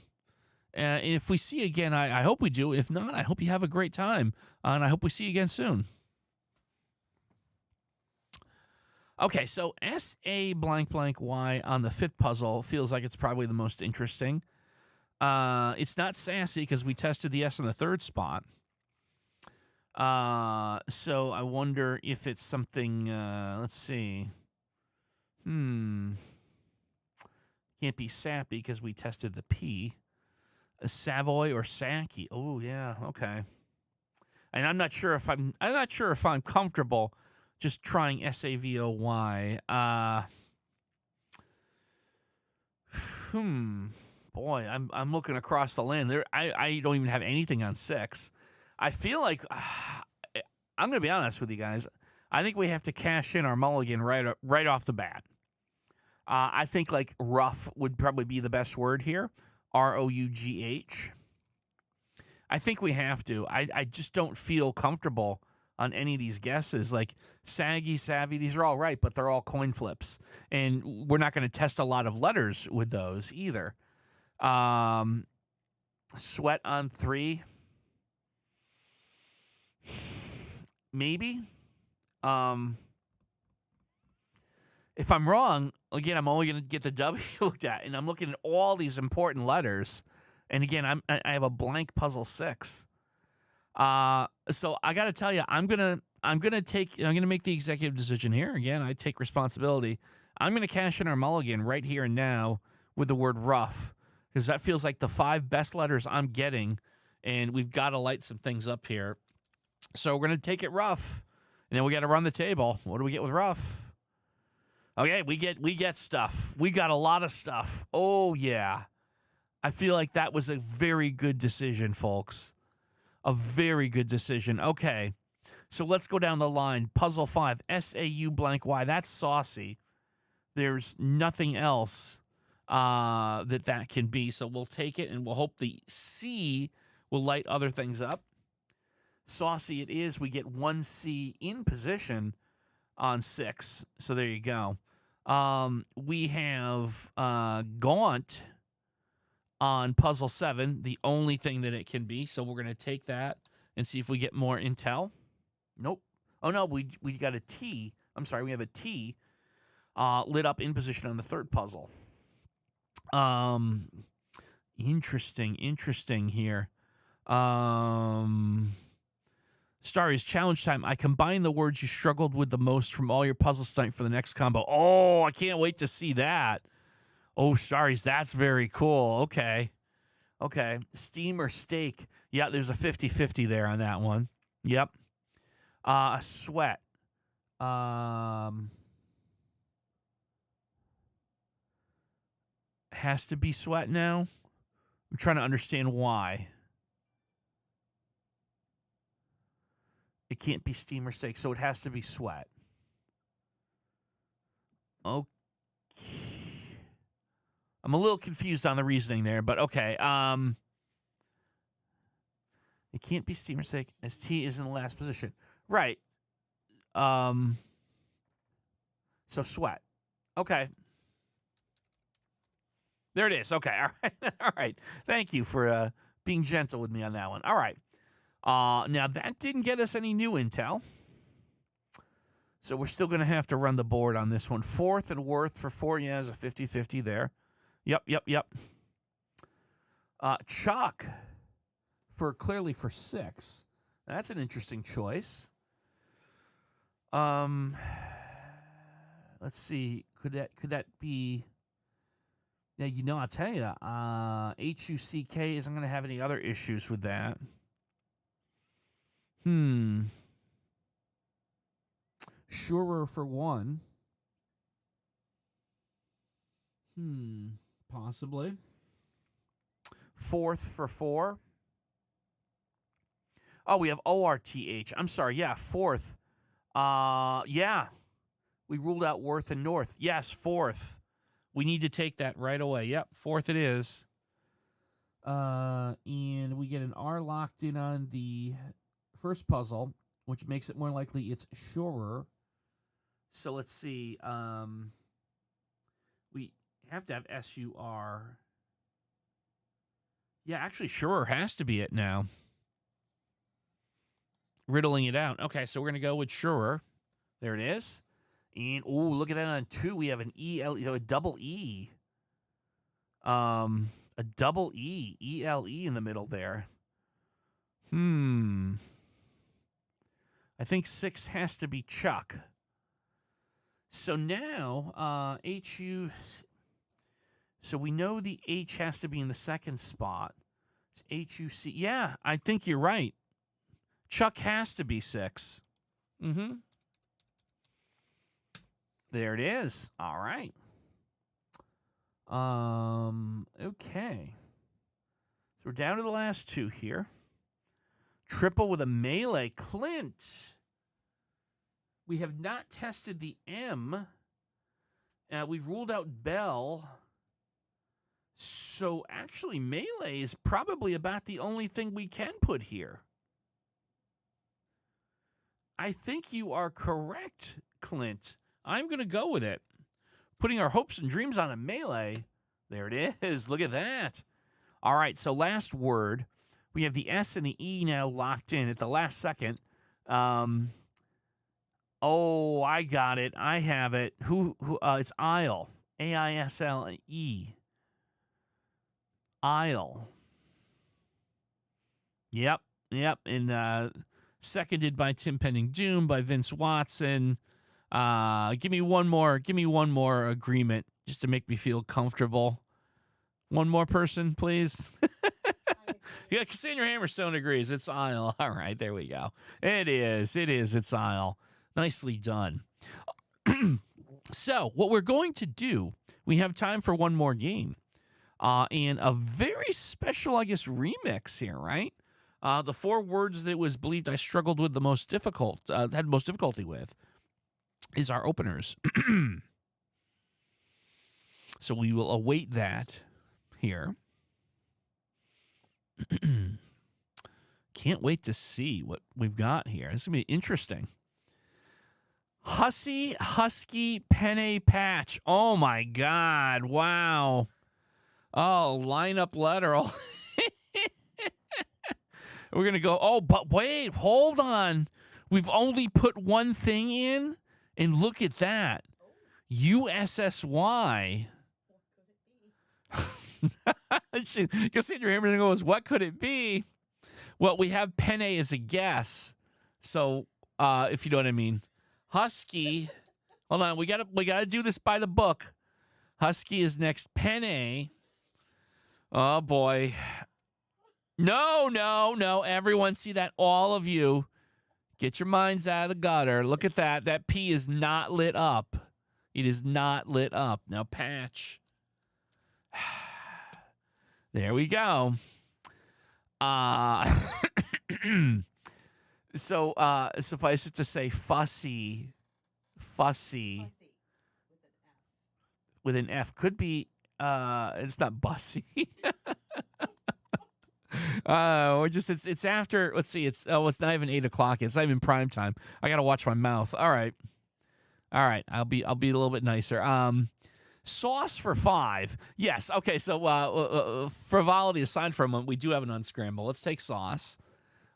if we see you again, I hope we do. If not, I hope you have a great time. And I hope we see you again soon. Okay, so S-A blank blank Y on the 5th puzzle feels like it's probably the most interesting. It's not sassy because we tested the S on the 3rd spot. So I wonder if it's something, let's see. Can't be sappy because we tested the P. A Savoy or Saki. Oh, yeah, okay. And I'm not sure if I'm comfortable just trying S-A-V-O-Y. Boy, I'm looking across the land. I don't even have anything on 6. I feel like I'm going to be honest with you guys. I think we have to cash in our mulligan right off the bat. I think like rough would probably be the best word here. R-O-U-G-H. I think we have to. I just don't feel comfortable on any of these guesses. Like saggy, savvy, these are all right, but they're all coin flips. And we're not going to test a lot of letters with those either. Sweat on 3. Maybe. If I'm wrong, again, I'm only going to get the W looked at, and I'm looking at all these important letters. And again, I have a blank puzzle 6. So I got to tell you, I'm gonna make the executive decision here. Again, I take responsibility. I'm gonna cash in our mulligan right here and now with the word rough, because that feels like the 5 best letters I'm getting, and we've got to light some things up here. So we're gonna take it rough, and then we got to run the table. What do we get with rough? Okay, we get stuff. We got a lot of stuff. Oh yeah, I feel like that was a very good decision, folks. A very good decision. Okay, so let's go down the line. Puzzle 5, S-A-U blank Y. That's saucy. There's nothing else that can be. So we'll take it, and we'll hope the C will light other things up. Saucy it is. We get 1 C in position on 6. So there you go. We have Gaunt on puzzle 7, the only thing that it can be. So we're going to take that and see if we get more intel. Nope. Oh, no, we got a T. I'm sorry, we have a T lit up in position on the 3rd puzzle. Interesting here. Starry's challenge time. I combine the words you struggled with the most from all your puzzles tonight for the next combo. Oh, I can't wait to see that. Oh, Starry's, that's very cool. Okay. Steam or steak. Yeah, there's a 50-50 there on that one. Yep. Sweat. Has to be sweat now. I'm trying to understand why. It can't be steam or steak, so it has to be sweat. Okay. I'm a little confused on the reasoning there, but okay. It can't be steam or steak as T is in the last position. Right. So sweat. Okay. There it is. Okay. All right. All right. Thank you for being gentle with me on that one. All right. Now, that didn't get us any new intel. So we're still going to have to run the board on this one. Fourth and worth for 4. Yeah, there's a 50-50 there. Yep. Chalk clearly for 6. That's an interesting choice. Let's see. Could that be? Yeah, I'll tell you. HUCK isn't going to have any other issues with that. Surer for 1. Possibly. Fourth for 4. Oh, we have ORTH. I'm sorry. Yeah, fourth. Yeah. We ruled out worth and north. Yes, fourth. We need to take that right away. Yep, fourth it is. And we get an R locked in on the first puzzle, which makes it more likely it's surer. So let's see. We have to have SUR. Yeah, actually, surer has to be it now. Riddling it out. Okay, so we're going to go with surer. There it is. And, oh, look at that on 2. We have an a double E. A double E. E-L-E in the middle there. I think 6 has to be Chuck. So now, H-U... So we know the H has to be in the second spot. It's H-U-C. Yeah, I think you're right. Chuck has to be 6. There it is. All right. Okay. So we're down to the last 2 here. Triple with a melee. Clint. We have not tested the M. We've ruled out Bell. So actually, melee is probably about the only thing we can put here. I think you are correct, Clint. I'm going to go with it. Putting our hopes and dreams on a melee. There it is. Look at that. All right, so last word. We have the S and the E now locked in at the last second. Oh, I got it. I have it. It's Isle. A-I-S-L-E. Isle. Yep. And seconded by Tim Pending Doom, by Vince Watson. Give me one more agreement just to make me feel comfortable. One more person, please. Yeah, Cassandra Hammerstone agrees. It's Isle. All right, there we go. It is. It's Isle. Nicely done. So, what we're going to do, we have time for one more game. And a very special, I guess, remix here, right? The 4 words that it was believed I struggled with the most had most difficulty with is our openers. So we will await that here. Can't wait to see what we've got here. This is going to be interesting. Husky Penne Patch. Oh, my God. Wow. Oh, lineup letter. We're going to go, oh, but wait, hold on. We've only put one thing in, and look at that. USSY. Cassandra Hammerstone goes, what could it be? Well, we have Penne as a guess. So, if you know what I mean. Husky. Hold on, we gotta do this by the book. Husky is next. Penne. Oh boy. No. Everyone see that? All of you. Get your minds out of the gutter. Look at that. That P is not lit up. It is not lit up. Now, patch. There we go. Uh, so suffice it to say, fussy with an F could be. It's not bussy. Or just it's after. Let's see. It's not even 8 o'clock. It's not even prime time. I gotta watch my mouth. All right. I'll be a little bit nicer. Sauce for 5. Yes. Okay. So frivolity aside for a moment, we do have an unscramble. Let's take sauce.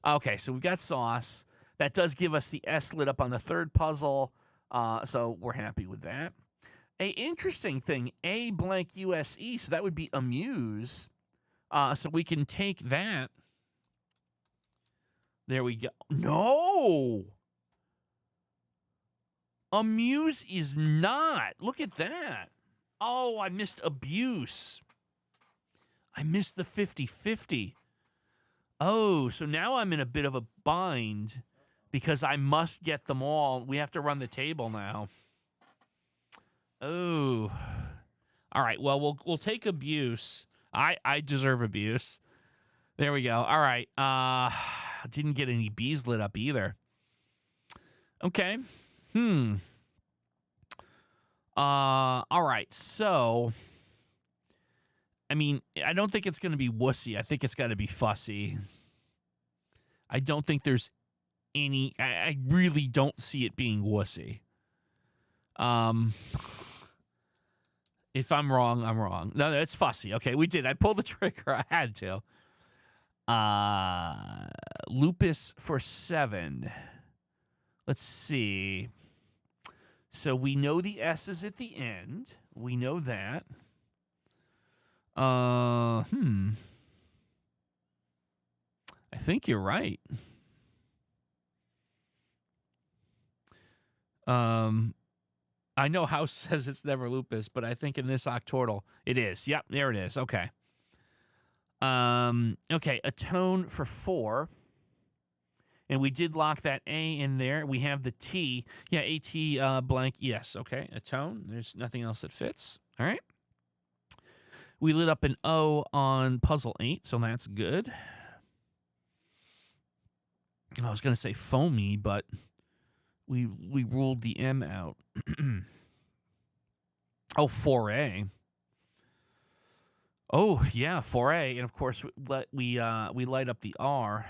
Okay. So we've got sauce. That does give us the S lit up on the third puzzle. So we're happy with that. A interesting thing. A blank USE. So that would be amuse. So we can take that. There we go. No. Amuse is not. Look at that. Oh, I missed abuse. I missed the 50-50. Oh, so now I'm in a bit of a bind because I must get them all. We have to run the table now. Oh. All right, well, we'll take abuse. I deserve abuse. There we go. All right. Didn't get any B's lit up either. Okay. All right. So, I mean, I don't think it's going to be wussy. I think it's got to be fussy. I don't think there's any. I really don't see it being wussy. If I'm wrong, I'm wrong. No, it's fussy. Okay, we did. I pulled the trigger. I had to. Lupus for 7. Let's see. So we know the S is at the end. We know that. I think you're right. I know House says it's never lupus, but I think in this Octordal it is. Yep, there it is. Okay. Okay, atone for 4. And we did lock that A in there. We have the T. Yeah, AT blank. Yes, okay. Atone. There's nothing else that fits. All right. We lit up an O on puzzle 8, so that's good. I was going to say foamy, but we ruled the M out. Oh, 4A. Oh, yeah, 4A. And, of course, we light up the R.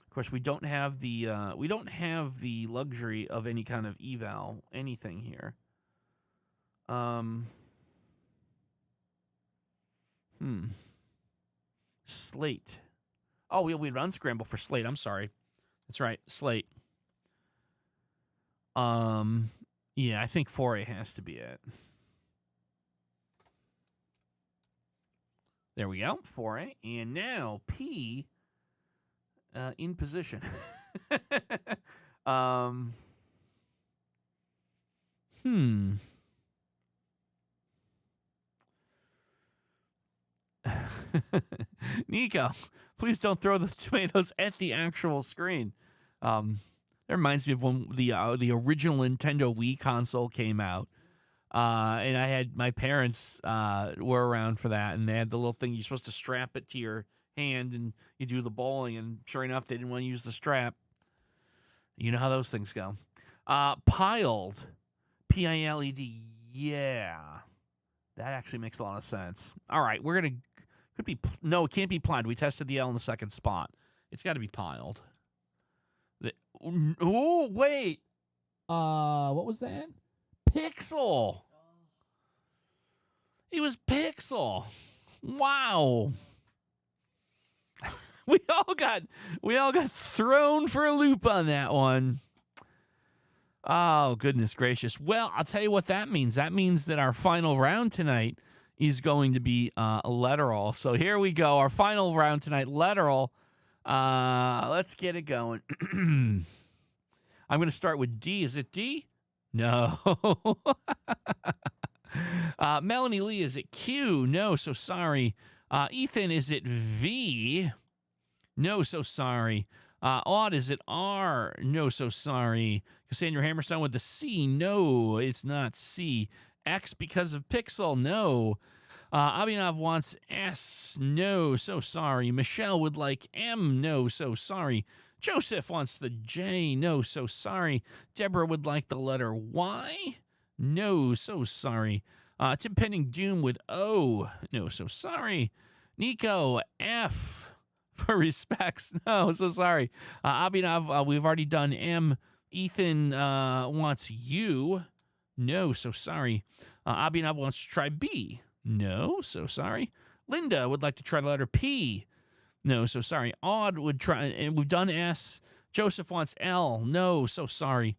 Of course, we don't have the luxury of any kind of eval, anything here. Slate. Oh, we'd unscramble for slate. I'm sorry. That's right, slate. Yeah, I think 4A has to be it. There we go, 4A. And now P in position. Nico, please don't throw the tomatoes at the actual screen. That reminds me of when the original Nintendo Wii console came out. And I had my parents were around for that, and they had the little thing you're supposed to strap it to your hand, and you do the bowling, and sure enough, they didn't want to use the strap. You know how those things go. Piled, P-I-L-E-D, yeah. That actually makes a lot of sense. All right, no, it can't be plied. We tested the L in the second spot. It's got to be piled. Oh, wait. What was that? Pixel. He was Pixel. Wow. We all got thrown for a loop on that one. Oh, goodness gracious. Well, I'll tell you what that means. That means that our final round tonight is going to be a letteral. So here we go. Our final round tonight, letteral. Let's get it going. I'm going to start with D. Is it D? No. Melanie Lee, is it Q? No, so sorry. Ethan, is it V? No, so sorry. Odd, is it R? No, so sorry. Cassandra Hammerstone with the C. No, it's not C. X because of Pixel. No. Abhinav wants S. No, so sorry. Michelle would like M. No, so sorry. Joseph wants the J. No, so sorry. Deborah would like the letter Y. No, so sorry. Tim Pending Doom with O. No, so sorry. Nico F. For respects. No, so sorry. Abhinav, we've already done M. Ethan wants U. No, so sorry. Abhinav wants to try B. No, so sorry. Linda would like to try the letter P. No, so sorry. Odd would try, and we've done S. Joseph wants L. No, so sorry.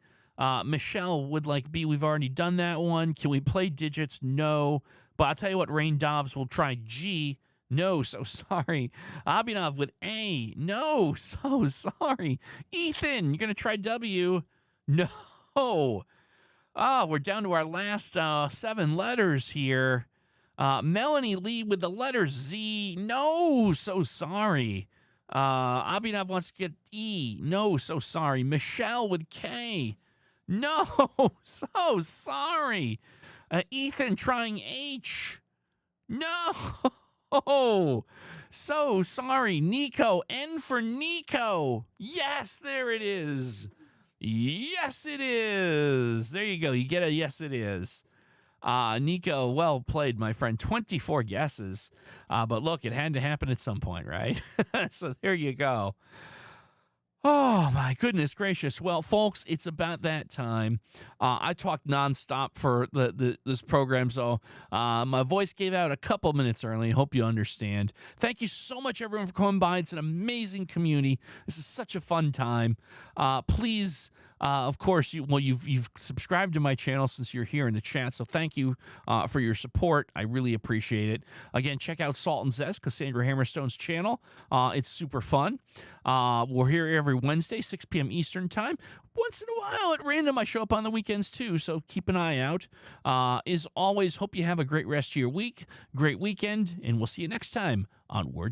Michelle would like B. We've already done that one. Can we play digits? No. But I'll tell you what, Rain Dobbs will try G. No, so sorry. Abhinav with A. No, so sorry. Ethan, you're going to try W. No. Oh, we're down to our last 7 letters here. Melanie Lee with the letter Z. No, so sorry. Abhinav wants to get E. No, so sorry. Michelle with K. No, so sorry. Ethan trying H. No, so sorry. Nico, N for Nico. Yes, there it is. Yes, it is. There you go. You get a yes, it is. Nico, well played, my friend. 24 guesses. But look, it had to happen at some point, right? So there you go. Oh, my goodness gracious. Well, folks, it's about that time. I talked nonstop for this program, so my voice gave out a couple minutes early. Hope you understand. Thank you so much, everyone, for coming by. It's an amazing community. This is such a fun time. Please, of course, you've subscribed to my channel since you're here in the chat, so thank you for your support. I really appreciate it. Again, check out Salt and Zest, Cassandra Hammerstone's channel. It's super fun. We're here every Wednesday, 6 p.m. Eastern Time. Once in a while, at random, I show up on the weekends too, so keep an eye out. As always, hope you have a great rest of your week, great weekend, and we'll see you next time on Word.